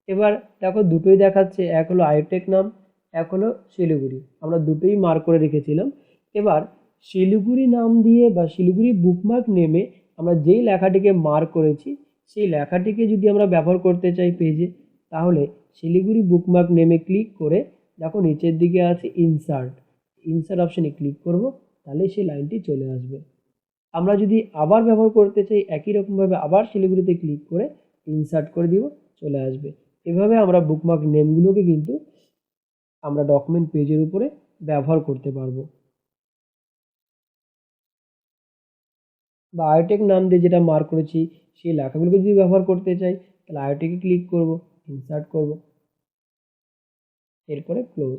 এবার দেখো দুটোই দেখাচ্ছে, এক হলো আয়োটেক নাম, এক হলো শিলিগুড়ি। আমরা দুটোই মার্ক করে রেখেছিলাম। এবার শিলিগুড়ি নাম দিয়ে বা শিলিগুড়ি বুকমার্ক নেমে আমরা যেই লেখাটিকে মার্ক করেছি সেই লেখাটিকে যদি আমরা ব্যবহার করতে চাই পেজে, তাহলে শিলিগুড়ি বুকমার্ক নেমে ক্লিক করে দেখো নিচের দিকে আছে ইনসার্ট, ইনসার্ট অপশানে ক্লিক করব, তাহলে সেই লাইনটি চলে আসবে। আমরা যদি আবার ব্যবহার করতে চাই একই রকমভাবে আবার শিলিগুড়িতে ক্লিক করে ইনসার্ট করে দিব, চলে আসবে। এভাবে আমরা বুকমার্ক নেমগুলোকে কিন্তু আমরা ডকুমেন্ট পেজের উপরে ব্যবহার করতে পারবো। বা আয়োটেক নাম দিয়ে যেটা মার্ক করেছি সেই লেখাগুলোকে যদি ব্যবহার করতে চাই তাহলে আয়োটেকে ক্লিক করব, ইনসার্ট করব, এরপরে ক্লোজ।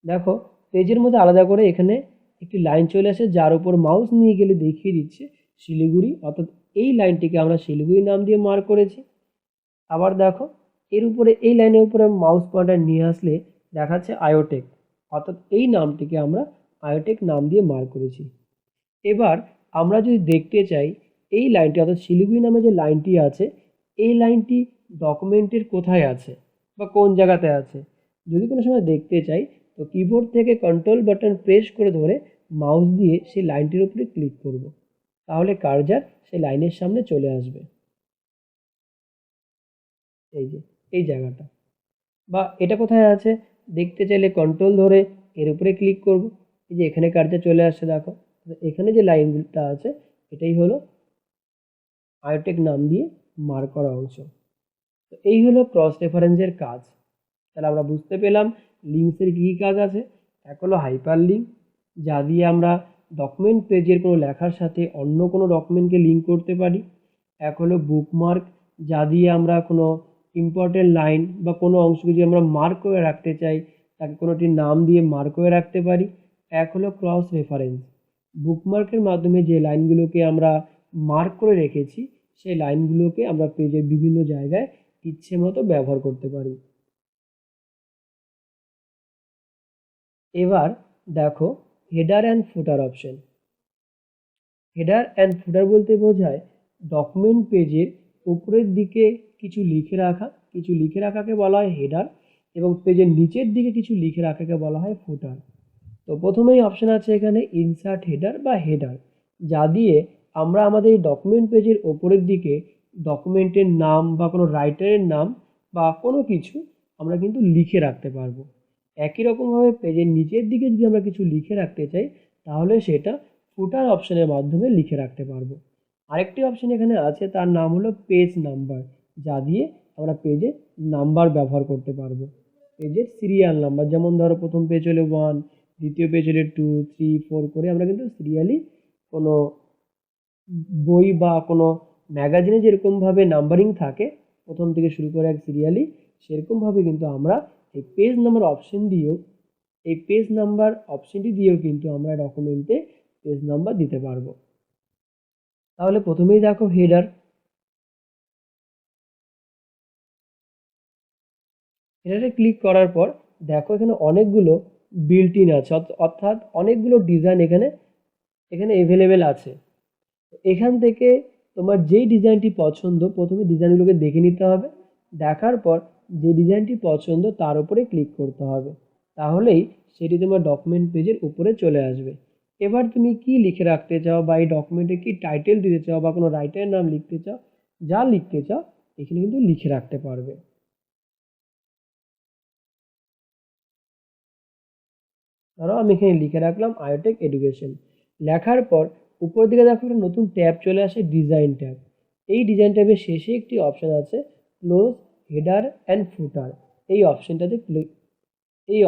দেখো পেজের মধ্যে আলাদা করে এখানে একটি লাইন চলে আসে, যার উপর মাউস নিয়ে গেলে দেখিয়ে দিচ্ছে শিলিগুড়ি, অর্থাৎ এই লাইনটিকে আমরা শিলিগুড়ি নাম দিয়ে মার্ক করেছি। আবার দেখো এর উপরে এই লাইনের উপরে মাউস পয়েন্টার নিয়ে আসলে দেখাচ্ছে আয়োটেক, অর্থাৎ এই নামটিকে আমরা আয়োটেক নাম দিয়ে মার্ক করেছি। এবার আমরা যদি দেখতে চাই এই লাইনটি, অর্থাৎ শিলিগুড়ি নামে যে লাইনটি আছে এই লাইনটি ডকুমেন্টের কোথায় আছে বা কোন জায়গাতে আছে, যদি কোনো সময় দেখতে চাই তো কিবোর্ড থেকে কন্ট্রোল বাটন প্রেস করে ধরে মাউস দিয়ে সেই লাইনটির উপরে ক্লিক করব, তাহলে কার্সার সেই লাইনের সামনে চলে আসবে। এই যে এই জায়গাটা, বা এটা কোথায় আছে দেখতে চাইলে কন্ট্রোল ধরে এর উপরে ক্লিক করব, এই যে এখানে কার্সার চলে আসছে। দেখো এখানে যে লাইনটা আছে এটাই হলো আয়োটেক নাম দিয়ে মার্ক করা অংশ। তো এই হলো ক্রস রেফারেন্সের কাজ। তাহলে আমরা বুঝতে পেলাম লিঙ্কসের কী কী কাজ আছে। এক হলো হাইপার লিঙ্ক, যা দিয়ে আমরা ডকুমেন্ট পেজের কোনো লেখার সাথে অন্য কোনো ডকুমেন্টকে লিঙ্ক করতে পারি। এক হলো বুকমার্ক, যা দিয়ে আমরা কোনো ইম্পর্টেন্ট লাইন বা কোনো অংশকে যদি আমরা মার্ক করে রাখতে চাই তাকে কোনোটির নাম দিয়ে মার্ক করে রাখতে পারি। এক হলো ক্রস রেফারেন্স, বুকমার্কের মাধ্যমে যে লাইনগুলোকে আমরা মার্ক করে রেখেছি সেই লাইনগুলোকে আমরা পেজের বিভিন্ন জায়গায় ইচ্ছে মতো ব্যবহার করতে পারি। এবার দেখো header and footer option. Header and ফুটার বলতে বোঝায় ডকুমেন্ট পেজের উপরের দিকে কিছু লিখে রাখা, কিছু লিখে রাখাকে বলা হয় হেডার, এবং পেজের নিচের দিকে কিছু লিখে রাখাকে বলা হয় ফুটার। তো প্রথমেই অপশন আছে এখানে ইনসার্ট হেডার বা হেডার, যা দিয়ে আমরা আমাদের ডকুমেন্ট পেজের ওপরের দিকে ডকুমেন্টের নাম বা কোনো রাইটারের নাম বা কোনো কিছু আমরা কিন্তু লিখে রাখতে পারবো। একই রকমভাবে পেজের নিচের দিকে যদি আমরা কিছু লিখে রাখতে চাই তাহলে সেটা ফুটার অপশনের মাধ্যমে লিখে রাখতে পারবো। আরেকটি অপশন এখানে আছে, তার নাম হলো পেজ নাম্বার, যা দিয়ে আমরা পেজে নাম্বার ব্যবহার করতে পারবো। পেজের সিরিয়াল নাম্বার, যেমন ধরো প্রথম পেজ হলে 1, দ্বিতীয় পেজ হলে 2, 3, 4 করে আমরা কিন্তু সিরিয়ালি কোনো বই বা কোনো ম্যাগাজিনে যেরকমভাবে নাম্বারিং থাকে প্রথম থেকে শুরু করে এক সিরিয়ালি, সেরকমভাবে কিন্তু আমরা এই পেজ নাম্বার অপশন দিয়েও, এই পেজ নাম্বার অপশনটি দিয়েও কিন্তু আমরা ডকুমেন্টে পেজ নাম্বার দিতে পারবো। তাহলে প্রথমেই দেখো হেডার, হেডারে ক্লিক করার পর দেখো এখানে অনেকগুলো বিল্ট ইন আছে, অর্থাৎ অনেকগুলো ডিজাইন এখানে অ্যাভেলেবেল আছে। এখান থেকে তোমার যেই ডিজাইনটি পছন্দ প্রথমে ডিজাইনগুলোকে দেখে নিতে হবে, দেখার পর যে ডিজাইনটি পছন্দ তার উপরে ক্লিক করতে হবে, তাহলেই সেটি তোমার ডকুমেন্ট পেজের উপরে চলে আসবে। এবার তুমি কি লিখে রাখতে চাও বা এই ডকুমেন্টে কি টাইটেল দিতে চাও বা কোনো রাইটারের নাম লিখতে চাও, যা লিখতে চাও এখানে কিন্তু লিখে রাখতে পারবে। ধরো আমি এখানে লিখে রাখলাম আয়োটেক এডুকেশন, লেখার পর উপরের দিকে দেখো একটা নতুন ট্যাব চলে আসে, ডিজাইন ট্যাব। এই ডিজাইন ট্যাবের শেষে একটি অপশান আছে ক্লোজ হেডার অ্যান্ড ফুটার, এই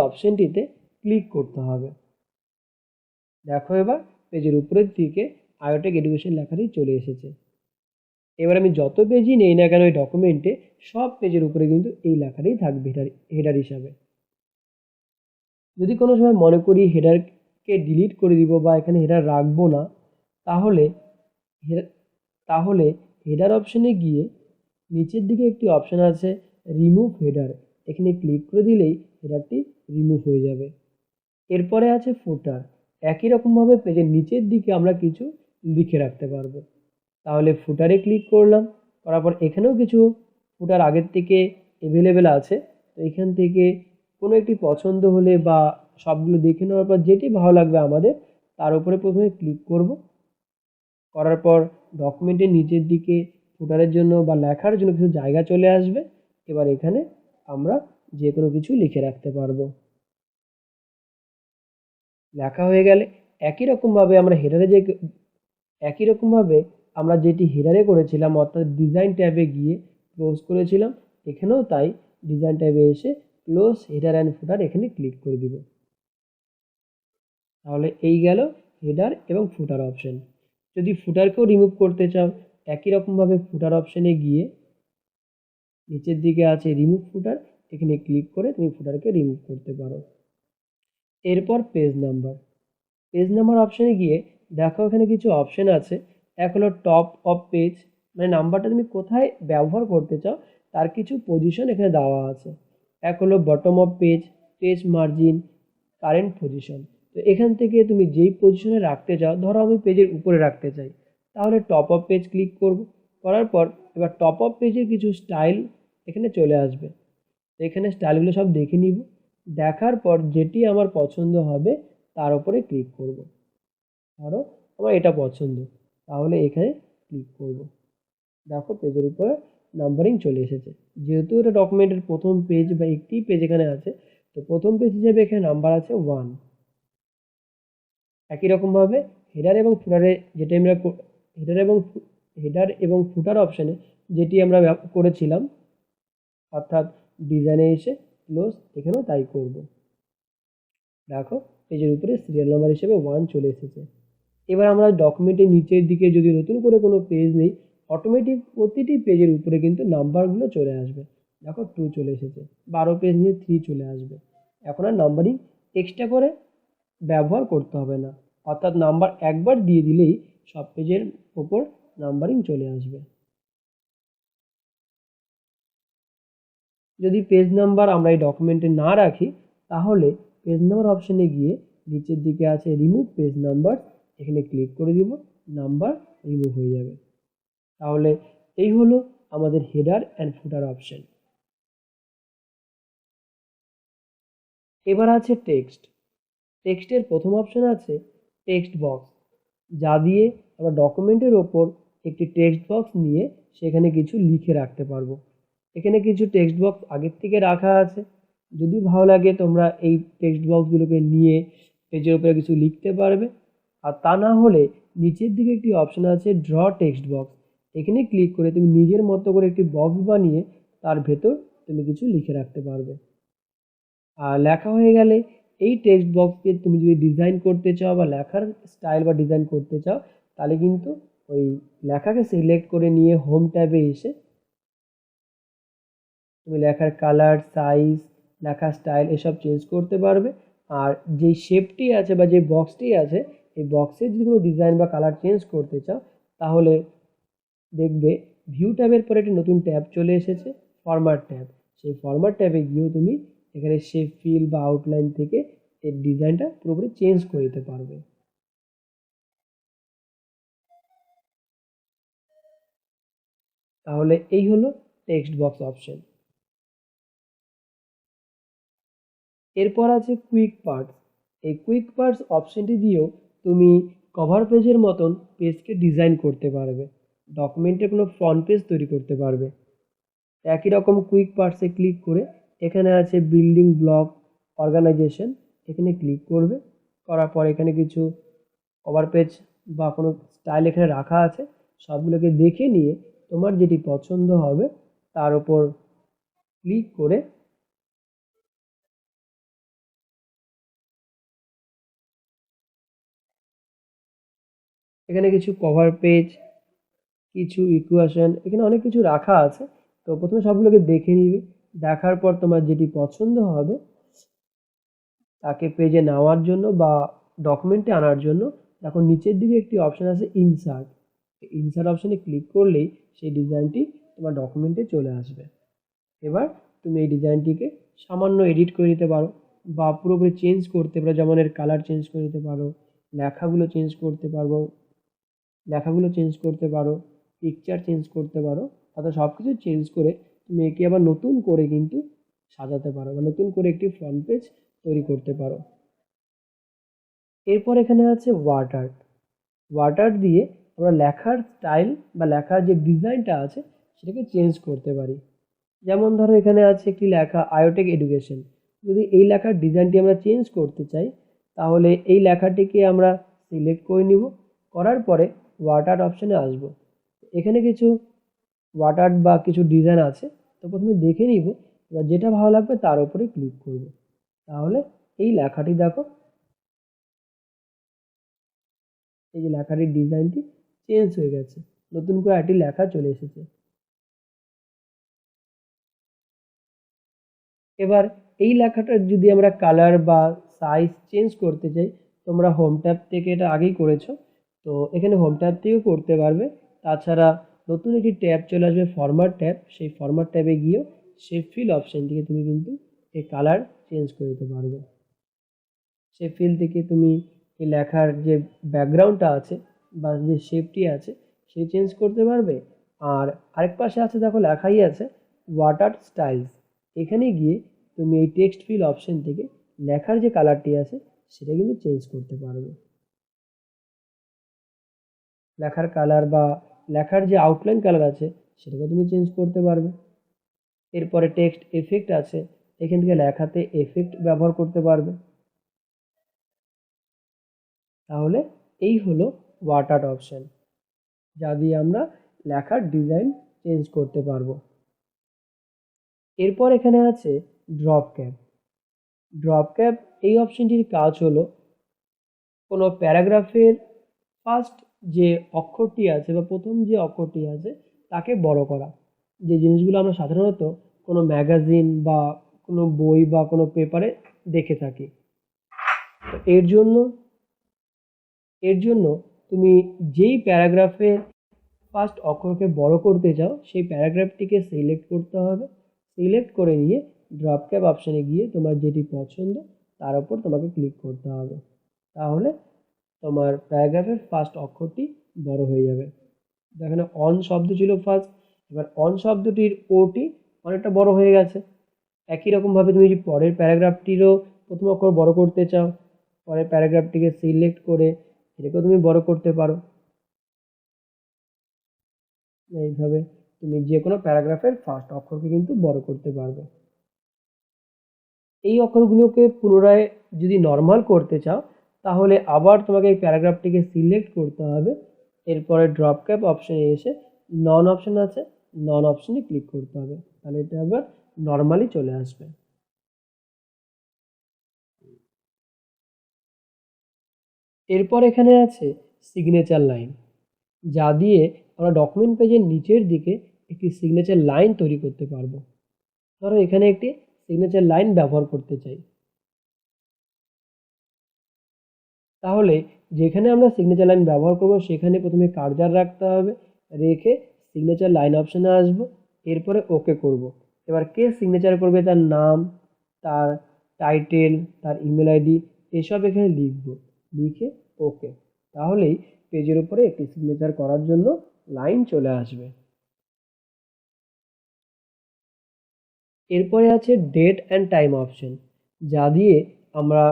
অপশানটিতে ক্লিক করতে হবে। দেখো এবার পেজের উপরের দিকে আয়োটেক এডুকেশন লেখাটি চলে এসেছে। এবার আমি যত পেজই নেই না কেন এই ডকুমেন্টে সব পেজের উপরে কিন্তু এই লেখাটাই থাকবে হেডার হিসাবে। যদি কোনো সময় মনে করি হেডারকে ডিলিট করে দিব বা এখানে হেডার রাখবো না, তাহলে তাহলে হেডার অপশনে গিয়ে নিচের দিকে একটি অপশান আছে রিমুভ হেডার, এখানে ক্লিক করে দিলেই হেডারটি রিমুভ হয়ে যাবে। এরপরে আছে ফুটার। একই রকমভাবে পেজের নিচের দিকে আমরা কিছু লিখে রাখতে পারবো। তাহলে ফুটারে ক্লিক করলাম, করার পর এখানেও কিছু ফুটার আগের থেকে অ্যাভেলেবেল আছে। তো এখান থেকে কোনো একটি পছন্দ হলে বা সবগুলো দেখে নেওয়ার পর যেটি ভালো লাগবে আমাদের, তার উপরে প্রথমে ক্লিক করব। করার পর ডকুমেন্টের নিচের দিকে ফুটারের জন্য বা লেখার জন্য কিছু জায়গা চলে আসবে। এবার এখানে আমরা যে কোনো কিছু লিখে রাখতে পারবো। লেখা হয়ে গেলে একই রকমভাবে আমরা যেটি হেডারে করেছিলাম অর্থাৎ ডিজাইন ট্যাবে গিয়ে ক্লোজ করেছিলাম, এখানেও তাই ডিজাইন ট্যাবে এসে ক্লোজ হেডার অ্যান্ড ফুটার এখানে ক্লিক করে দিব। তাহলে এই গেল হেডার এবং ফুটার অপশন। যদি ফুটারকেও রিমুভ করতে চাও, একই রকমভাবে ফুটার অপশনে গিয়ে নিচের দিকে আছে রিমুভ ফুটার, এখানে ক্লিক করে তুমি ফুটারকে রিমুভ করতে পারো। এরপর পেজ নাম্বার অপশনে গিয়ে দেখো এখানে কিছু অপশন আছে। এক হলো টপ অফ পেজ, মানে নাম্বারটা তুমি কোথায় ব্যবহার করতে চাও তার কিছু পজিশন এখানে দেওয়া আছে। এক হলো bottom of page, page margin, current position. তো এখান থেকে তুমি যেই পজিশনে রাখতে চাও, ধরো আমি পেজের উপরে রাখতে চাই, তাহলে টপ অফ পেজ ক্লিক করব। করার পর এবার টপ অফ পেজের কিছু স্টাইল এখানে চলে আসবে। এখানে স্টাইলগুলো সব দেখে নিব, দেখার পর যেটি আমার পছন্দ হবে তার উপরে ক্লিক করব। ধরো আমার এটা পছন্দ, তাহলে এখানে ক্লিক করব। দেখো পেজের উপরে নাম্বারিং চলে এসেছে। যেহেতু এটা ডকুমেন্টের প্রথম পেজ বা একটি পেজ এখানে আছে, তো প্রথম পেজ হিসেবে এখানে নাম্বার আছে 1। একই রকমভাবে হেডার এবং ফুটারে যেটা আমরা হেডার এবং ফুটার অপশানে যেটি আমরা করেছিলাম, অর্থাৎ ডিজাইনে এসে ক্লোজ, এখানেও তাই করব। দেখো পেজের উপরে সিরিয়াল নাম্বার হিসেবে 1 চলে এসেছে। এবার আমরা ডকুমেন্টের নিচের দিকে যদি নতুন করে কোনো পেজ নেই, অটোমেটিক প্রতিটি পেজের উপরে কিন্তু নাম্বারগুলো চলে আসবে। দেখো 2 চলে এসেছে, 12 পেজ নিয়ে 3 চলে আসবে। এখন আর নাম্বারিং এক্সট্রা করে ব্যবহার করতে হবে না, অর্থাৎ নাম্বার একবার দিয়ে দিলেই সব পেজের ওপর নাম্বারিং চলে আসবে। যদি পেজ নাম্বার আমরা এই ডকুমেন্টে না রাখি, তাহলে পেজ নাম্বার অপশানে গিয়ে নিচের দিকে আছে রিমুভ পেজ নাম্বার, এখানে ক্লিক করে দিব, নাম্বার রিমুভ হয়ে যাবে। তাহলে এই হলো আমাদের হেডার অ্যান্ড ফুটার অপশন। এবার আছে টেক্সটের প্রথম অপশন আছে টেক্সট বক্স, যা দিয়ে আমরা ডকুমেন্টের ওপর একটি টেক্সট বক্স নিয়ে সেখানে কিছু লিখে রাখতে পারবো। এখানে কিছু টেক্সট বক্স আগের থেকে রাখা আছে, যদি ভালো লাগে তোমরা এই টেক্সট বক্সগুলোকে নিয়ে পেজের উপরে কিছু লিখতে পারবে। আর তা না হলে নিচের দিকে একটি অপশন আছে ড্র টেক্সট বক্স, এখানে ক্লিক করে তুমি নিজের মতো করে একটি বক্স বানিয়ে তার ভেতর তুমি কিছু লিখে রাখতে পারবে। আর লেখা হয়ে গেলে এই টেক্সট বক্সকে তুমি যদি ডিজাইন করতে চাও বা লেখার স্টাইল বা ডিজাইন করতে চাও, তাহলে কিন্তু ওই লেখাকে সিলেক্ট করে নিয়ে হোম ট্যাবে এসে তুমি লেখার কালার, সাইজ, লেখার স্টাইল এসব চেঞ্জ করতে পারবে। আর যেই শেপটি আছে বা যে বক্সটি আছে, এই বক্সের যদি কোনো ডিজাইন বা কালার চেঞ্জ করতে চাও, তাহলে দেখবে ভিউ ট্যাবের পরে একটি নতুন ট্যাব চলে এসেছে, ফরম্যাট ট্যাব। সেই ফরম্যাট ট্যাবে গিয়েও তুমি এখানে শেপ, ফিল বা আউটলাইন থেকে এর ডিজাইনটা পুরোপুরি চেঞ্জ করে দিতে পারবে। তাহলে এই হলো টেক্সট বক্স অপশন। এরপর আছে কুইক পার্টস। এই কুইক পার্টস অপশনটি দিয়েও তুমি কভার পেজের মতন পেজকে ডিজাইন করতে পারবে, ডকুমেন্টে কোনো ফ্রন্ট পেজ তৈরি করতে পারবে। একই রকম কুইক পার্টসে ক্লিক করে এখানে আছে বিল্ডিং ব্লক অর্গানাইজেশন, এখানে ক্লিক করবে। করার পর এখানে কিছু কভার পেজ বা কোনো স্টাইল এখানে রাখা আছে, সবগুলোকে দেখে নিয়ে তোমার যেটি পছন্দ হবে তার উপর ক্লিক করে এখানে কিছু কভার পেজ, কিছু ইকুয়েশন, এখানে অনেক কিছু রাখা আছে। তো প্রথমে সবগুলোকে দেখে নিবে, দেখার পর তোমার যেটি পছন্দ হবে তাকে পেজে নেওয়ার জন্য বা ডকুমেন্টে আনার জন্য এখন নিচের দিকে একটি অপশান আছে ইনসার্ট অপশানে ক্লিক করলেই সেই ডিজাইনটি তোমার ডকুমেন্টে চলে আসবে। এবার তুমি এই ডিজাইনটিকে সামান্য এডিট করে নিতে পারো, বা পুরোপুরি চেঞ্জ করতে পারো, যেমন এর কালার চেঞ্জ করে দিতে পারো, লেখাগুলো চেঞ্জ করতে পারবো, পিকচার চেঞ্জ করতে পারো, অর্থাৎ সব কিছু চেঞ্জ করে তুমি একে আবার নতুন করে কিন্তু সাজাতে পারো বা নতুন করে একটি ফ্রন্ট পেজ তৈরি করতে পারো। এরপর এখানে আছে ওয়ার্ড আর্ট দিয়ে আমরা লেখার স্টাইল বা লেখার যে ডিজাইনটা আছে সেটাকে চেঞ্জ করতে পারি। যেমন ধরো এখানে আছে একটি লেখা আয়োটেক এডুকেশন, যদি এই লেখার ডিজাইনটি আমরা চেঞ্জ করতে চাই তাহলে এই লেখাটিকে আমরা সিলেক্ট করে নিব, করার পরে ওয়ার্ড আর্ট অপশানে আসব। এখানে কিছু ওয়ার্ড আর্ট বা কিছু ডিজাইন আছে, তো প্রথমে দেখে নিব, এবার যেটা ভালো লাগবে তার উপরে ক্লিক করব। তাহলে এই লেখাটি দেখো, এই যে লেখাটির ডিজাইনটি চেঞ্জ হয়ে গেছে, নতুন করে একটি লেখা চলে এসেছে। এবার এই লেখাটার যদি আমরা কালার বা সাইজ চেঞ্জ করতে চাই, তোমরা হোম ট্যাব থেকে এটা আগেই করেছো, তো এখানে হোম ট্যাব থেকেও করতে পারবে। তাছাড়া নতুন একটি ট্যাব চলে আসবে ফরম্যাট ট্যাব, সেই ফরম্যাট ট্যাবে গিয়েও শেপ ফিল অপশন থেকে তুমি কিন্তু এই কালার চেঞ্জ করে দিতে পারবে। শেপ ফিল থেকে তুমি এই লেখার যে ব্যাকগ্রাউন্ডটা আছে বা যে শেপটি আছে সেই চেঞ্জ করতে পারবে। আর আরেক পাশে আছে দেখো লেখাই আছে ওয়াটার স্টাইলস, এখানে গিয়ে তুমি এই টেক্সট ফিল অপশন থেকে লেখার যে কালারটি আছে সেটা কিন্তু চেঞ্জ করতে পারবে। লেখার কালার বা লেখার যে আউটলাইন কালার আছে সেটাকে তুমি চেঞ্জ করতে পারবে। এরপরে টেক্সট এফেক্ট আছে, এখান থেকে লেখাতে এফেক্ট ব্যবহার করতে পারবে। তাহলে এই হলো ওয়ার্ড আর্ট অপশন, যা দিয়ে আমরা লেখার ডিজাইন চেঞ্জ করতে পারবো। এরপর এখানে আছে ড্রপ ক্যাপ। এই অপশনটির কাজ হলো কোনো প্যারাগ্রাফের ফার্স্ট যে অক্ষরটি আছে বা প্রথম যে অক্ষরটি আছে তাকে বড় করা, যে জিনিসগুলো আমরা সাধারণত কোনো ম্যাগাজিন বা কোনো বই বা কোনো পেপারে দেখে থাকি। তো এর জন্য তুমি যেই প্যারাগ্রাফের ফার্স্ট অক্ষরকে বড় করতে চাও সেই প্যারাগ্রাফটিকে সিলেক্ট করতে হবে। সিলেক্ট করে নিয়ে ড্রপ ক্যাপ অপশানে গিয়ে তোমার যেটি পছন্দ তার উপর তোমাকে ক্লিক করতে হবে, তাহলে তোমার প্যারাগ্রাফের ফার্স্ট অক্ষরটি বড় হয়ে যাবে। এখানে অন শব্দ ছিল ফার্স্ট, এবার অন শব্দটির ওটি অনেকটা বড় হয়ে গেছে। একই রকমভাবে তুমি যদি পরের প্যারাগ্রাফটিরও প্রথম অক্ষর বড় করতে চাও, পরের প্যারাগ্রাফটিকে সিলেক্ট করে এটাকেও তুমি বড় করতে পারো। এইভাবে তুমি যে কোনো প্যারাগ্রাফের ফার্স্ট অক্ষরকে কিন্তু বড় করতে পারবে। এই অক্ষরগুলোকে পুনরায় যদি নর্মাল করতে চাও তাহলে আবার তোমাকে এই প্যারাগ্রাফটিকে সিলেক্ট করতে হবে, এরপরে ড্রপ ক্যাপ অপশানে এসে নন অপশান আছে, নন অপশানে ক্লিক করতে হবে, তাহলে এটা আবার নর্মালি চলে আসবে। এরপর এখানে আছে সিগনেচার লাইন, যা দিয়ে আমরা ডকুমেন্ট পেজের নিচের দিকে একটি সিগনেচার লাইন তৈরি করতে পারবো। ধরো এখানে একটি সিগনেচার লাইন ব্যবহার করতে চাই, তাহলে যেখানে আমরা সিগনেচার লাইন ব্যবহার করব সেখানে প্রথমে কার্সার রাখতে হবে, রেখে সিগনেচার লাইন অপশানে আসবো, এরপরে ওকে করব। এবার কে সিগনেচার করবে তার নাম, তার টাইটেল, তার ইমেল আইডি এসব এখানে লিখবো, লিখে ওকে, তাহলেই পেজের উপরে একটি সিগনেচার করার জন্য লাইন চলে আসবে। এরপরে আছে ডেট অ্যান্ড টাইম অপশন, যা দিয়ে আমরা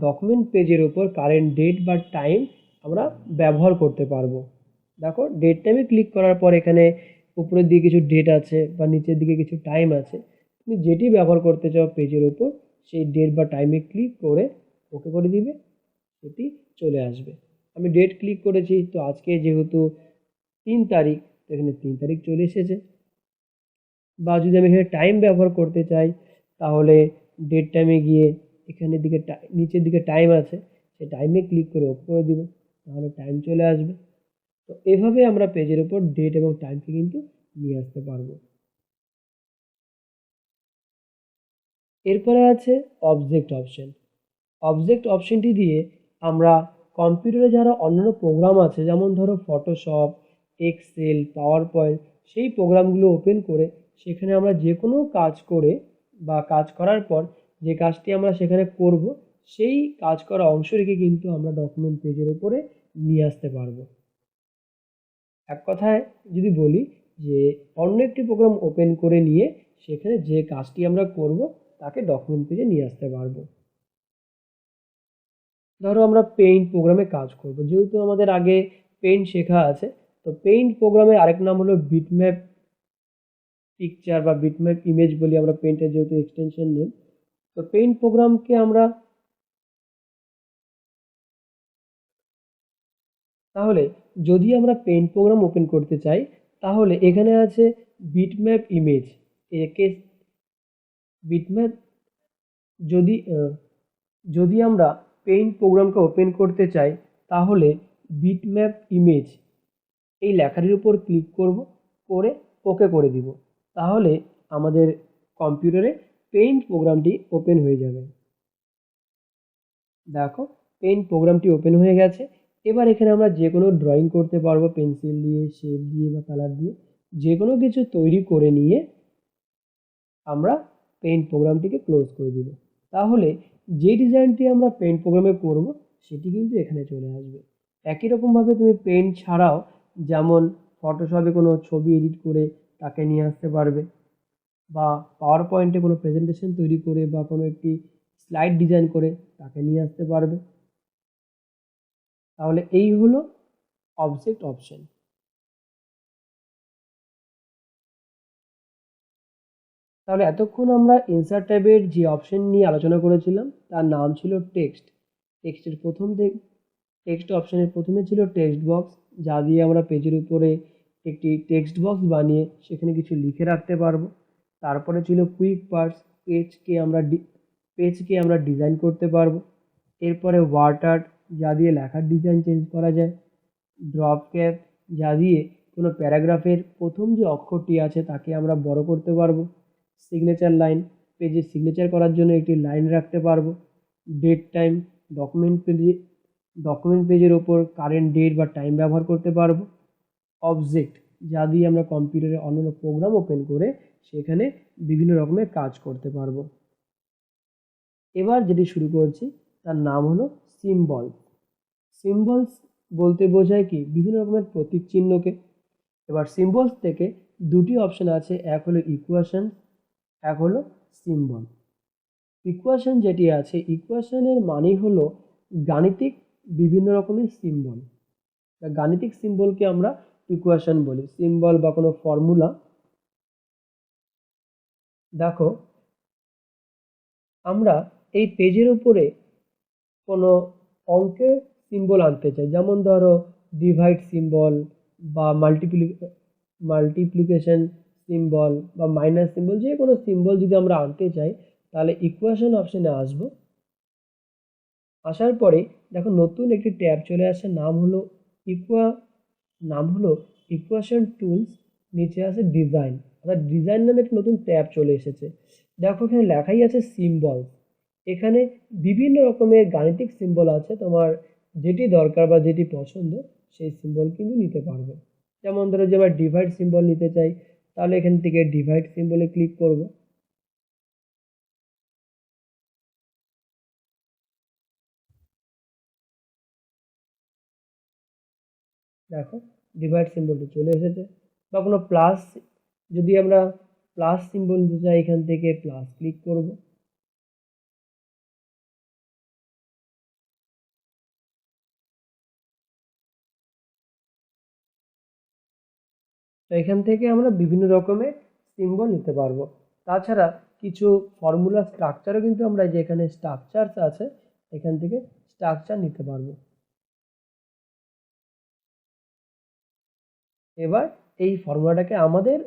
ডকুমেন্ট পেজের উপর কারেন্ট ডেট বা টাইম আমরা ব্যবহার করতে পারবো। দেখো ডেট টাইমে ক্লিক করার পর এখানে উপরের দিকে কিছু ডেট আছে বা নিচের দিকে কিছু টাইম আছে, তুমি যেটি ব্যবহার করতে চাও পেজের উপর সেই ডেট বা টাইমে ক্লিক করে ওকে করে দিবে, সেটি চলে আসবে। আমি ডেট ক্লিক করেছি, তো আজকে যেহেতু 3 তারিখ, তো এখানে 3 তারিখ চলে এসেছে। বা যদি আমি এখানে টাইম ব্যবহার করতে চাই তাহলে ডেট টাইমে গিয়ে এখানের দিকে নিচের দিকে টাইম আছে, সেই টাইমে ক্লিক করে ওকে করে দিব, তাহলে টাইম চলে আসবে। তো এভাবে আমরা পেজের উপর ডেট এবং টাইমকে কিন্তু নিয়ে আসতে পারবো। এরপরে আছে অবজেক্ট অপশন। অবজেক্ট অপশনটি দিয়ে আমরা কম্পিউটারে যারা অন্যান্য প্রোগ্রাম আছে, যেমন ধরো ফটোশপ, এক্সেল, পাওয়ার পয়েন্ট, সেই প্রোগ্রামগুলো ওপেন করে সেখানে আমরা যে কোনো কাজ করে বা কাজ করার পর যে কাজটি আমরা সেখানে করব সেই কাজ করা অংশ রেখে কিন্তু আমরা ডকুমেন্ট পেজের উপরে নিয়ে আসতে পারবো। এক কথায় যদি বলি যে অন্য একটি প্রোগ্রাম ওপেন করে নিয়ে সেখানে যে কাজটি আমরা করব তাকে ডকুমেন্ট পেজে নিয়ে আসতে পারবো। ধরো আমরা পেইন্ট প্রোগ্রামে কাজ করব, যেহেতু আমাদের আগে পেইন্ট শেখা আছে, তো পেইন্ট প্রোগ্রামের আরেক নাম হলো বিটম্যাপ পিকচার বা বিটম্যাপ ইমেজ বলি আমরা, পেইন্টের যেহেতু এক্সটেনশন নেম। তো পেইন্ট প্রোগ্রামকে আমরা তাহলে যদি আমরা পেইন্ট প্রোগ্রাম ওপেন করতে চাই তাহলে এখানে আছে বিটম্যাপ ইমেজ, একে বিটম্যাপ যদি যদি আমরা পেইন্ট প্রোগ্রামকে ওপেন করতে চাই তাহলে বিটম্যাপ ইমেজ এই লেখাটির উপর ক্লিক করব, করে ওকে করে দিব, তাহলে আমাদের কম্পিউটারে পেইন্ট প্রোগ্রামটি ওপেন হয়ে যাবে। দেখো পেইন্ট প্রোগ্রামটি ওপেন হয়ে গেছে। এবার এখানে আমরা যে কোনো ড্রয়িং করতে পারবো, পেন্সিল দিয়ে, শেপ দিয়ে বা কালার দিয়ে যে কোনো কিছু তৈরি করে নিয়ে আমরা পেইন্ট প্রোগ্রামটিকে ক্লোজ করে দিব। তাহলে যে ডিজাইনটি আমরা পেইন্ট প্রোগ্রামে করব সেটি কিন্তু এখানে চলে আসবে। একই রকমভাবে তুমি পেইন্ট ছাড়াও যেমন ফটোশপে কোনো ছবি এডিট করে তাকে নিয়ে আসতে পারবে, বা পাওয়ার পয়েন্টে কোনো প্রেজেন্টেশন তৈরি করে বা কোনো একটি স্লাইড ডিজাইন করে তাকে নিয়ে আসতে পারবে। তাহলে এই হলো অবজেক্ট অপশন। তাহলে এতক্ষণ আমরা ইনসার্ট ট্যাবের যে অপশন নিয়ে আলোচনা করেছিলাম তার নাম ছিল টেক্সট। টেক্সট অপশনের প্রথমে ছিল টেক্সট বক্স, যা দিয়ে আমরা পেজের উপরে একটি টেক্সট বক্স বানিয়ে সেখানে কিছু লিখে রাখতে পারবো। তারপরে ছিল কুইক পার্টস, পেজকে আমরা ডিজাইন করতে পারবো। এরপরে ওয়ার্ড আর্ট, যা দিয়ে লেখার ডিজাইন চেঞ্জ করা যায়। ড্রপ ক্যাপ, যা দিয়ে কোনো প্যারাগ্রাফের প্রথম যে অক্ষরটি আছে তাকে আমরা বড় করতে পারবো। সিগনেচার লাইন, পেজে সিগনেচার করার জন্য একটি লাইন রাখতে পারবো। ডেট টাইম, ডকুমেন্ট পেজের ওপর কারেন্ট ডেট বা টাইম ব্যবহার করতে পারবো। অবজেক্ট, যা দিয়ে আমরা কম্পিউটারে অন্যান্য প্রোগ্রাম ওপেন করে সেখানে বিভিন্ন রকমের কাজ করতে পারবো। এবার যেটি শুরু করছি তার নাম হলো সিম্বল। সিম্বলস বলতে বোঝায় কি বিভিন্ন রকমের প্রতীক চিহ্নকে। এবার সিম্বলস থেকে দুটি অপশন আছে, এক হলো ইকুয়েশন, এক হলো সিম্বল। ইকুয়েশন যেটি আছে, ইকুয়েশনের মানে হলো গাণিতিক বিভিন্ন রকমের সিম্বল। গাণিতিক সিম্বলকে আমরা ইকুয়েশন বলি, সিম্বল বা কোনো ফর্মুলা। দেখো আমরা এই পেজের উপরে কোনো অঙ্কের সিম্বল আনতে চাই, যেমন ধরো ডিভাইড সিম্বল বা মাল্টিপ্লিকেশন সিম্বল বা মাইনাস সিম্বল, যে কোনো সিম্বল যদি আমরা আনতে চাই তাহলে ইকুয়েশন অপশনে আসব। আসার পরে দেখো নতুন একটি ট্যাব চলে আসে, নাম হলো ইকুয়েশন টুলস। নিচে আছে ডিজাইন, অর্থাৎ ডিজাইন নামে একটি নতুন ট্যাব চলে এসেছে। দেখো এখানে লেখাই আছে সিম্বল। এখানে বিভিন্ন রকমের গাণিতিক সিম্বল আছে, তোমার যেটি দরকার বা যেটি পছন্দ সেই সিম্বল কিন্তু নিতে পারবে। যেমন ধরো যে আমরা ডিভাইড সিম্বল নিতে চাই, তাহলে এখান থেকে ডিভাইড সিম্বলে ক্লিক করব। দেখো ডিভাইড সিম্বলটি চলে এসেছে। বা কোনো প্লাস, যদি আমরা প্লাস সিম্বল নিতে চাই এখান থেকে প্লাস ক্লিক করব। তো এখান থেকে আমরা বিভিন্ন রকমের সিম্বল নিতে পারবো। তাছাড়া কিছু ফর্মুলা স্ট্রাকচারও কিন্তু আমরা যে এখানে স্ট্রাকচার আছে এখান থেকে স্ট্রাকচার নিতে পারবো। এবার এই ফর্মুলাটাকে আমাদের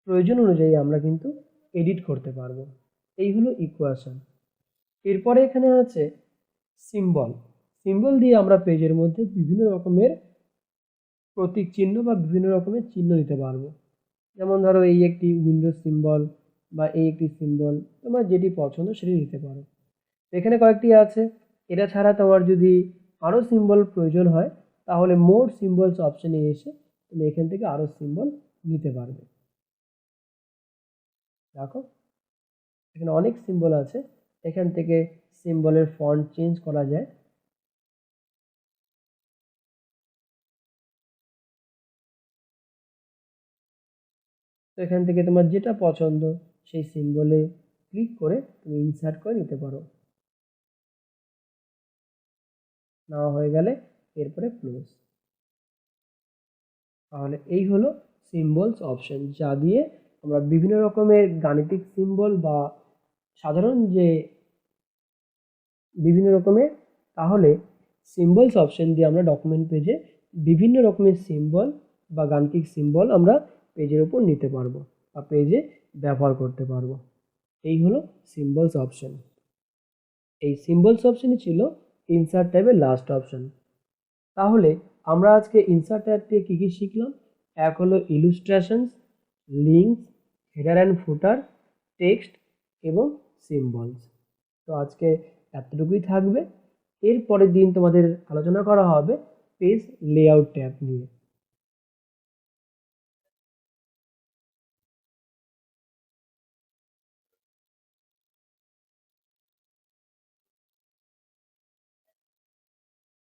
প্রয়োজন অনুযায়ী আমরা কিন্তু এডিট করতে পারবো। এই হলো ইকুয়েশন। এরপরে এখানে আছে সিম্বল। সিম্বল দিয়ে আমরা পেজের মধ্যে বিভিন্ন রকমের প্রতীক চিহ্ন বা বিভিন্ন রকমের চিহ্ন নিতে পারবো। যেমন ধরো এই একটি উইন্ডোজ সিম্বল বা এই একটি সিম্বল, তোমার যেটি পছন্দ সেটি নিতে পারো। এখানে কয়েকটি আছে। এটা ছাড়া তোমার যদি আরও সিম্বল প্রয়োজন হয় তাহলে মোর সিম্বলস অপশানে এসে তুমি এখান থেকে আরও সিম্বল নিতে পারবে। দেখো এখানে অনেক সিম্বল আছে, এখান থেকে সিম্বলের ফন্ট চেঞ্জ করা যায়। তো এখান থেকে তোমার যেটা পছন্দ সেই সিম্বলে ক্লিক করে তুমি ইনসার্ট করে নিতে পারো। নেওয়া হয়ে গেলে এরপরে ক্লোজ। তাহলে এই হলো সিম্বলস অপশন, যা দিয়ে আমরা বিভিন্ন রকমের গাণিতিক সিম্বল বা সাধারণ যে বিভিন্ন রকমের, তাহলে সিম্বলস অপশন দিয়ে আমরা ডকুমেন্ট পেজে বিভিন্ন রকমের সিম্বল বা গাণিতিক সিম্বল আমরা পেজের উপর নিতে পারবো বা পেজে ব্যবহার করতে পারবো। এই হলো সিম্বলস অপশন। এই সিম্বলস অপশনই ছিল ইনসার্ট ট্যাবের লাস্ট অপশন। তাহলে আমরা আজকে ইনসার্ট ট্যাব থেকে কী কী শিখলাম? এক হলো illustrations, links, header and footer, text এবং সিম্বলস। তো আজকে এতটুকুই থাকবে। এর পরের দিন তোমাদের আলোচনা করা হবে পেজ লেআউট ট্যাব নিয়ে।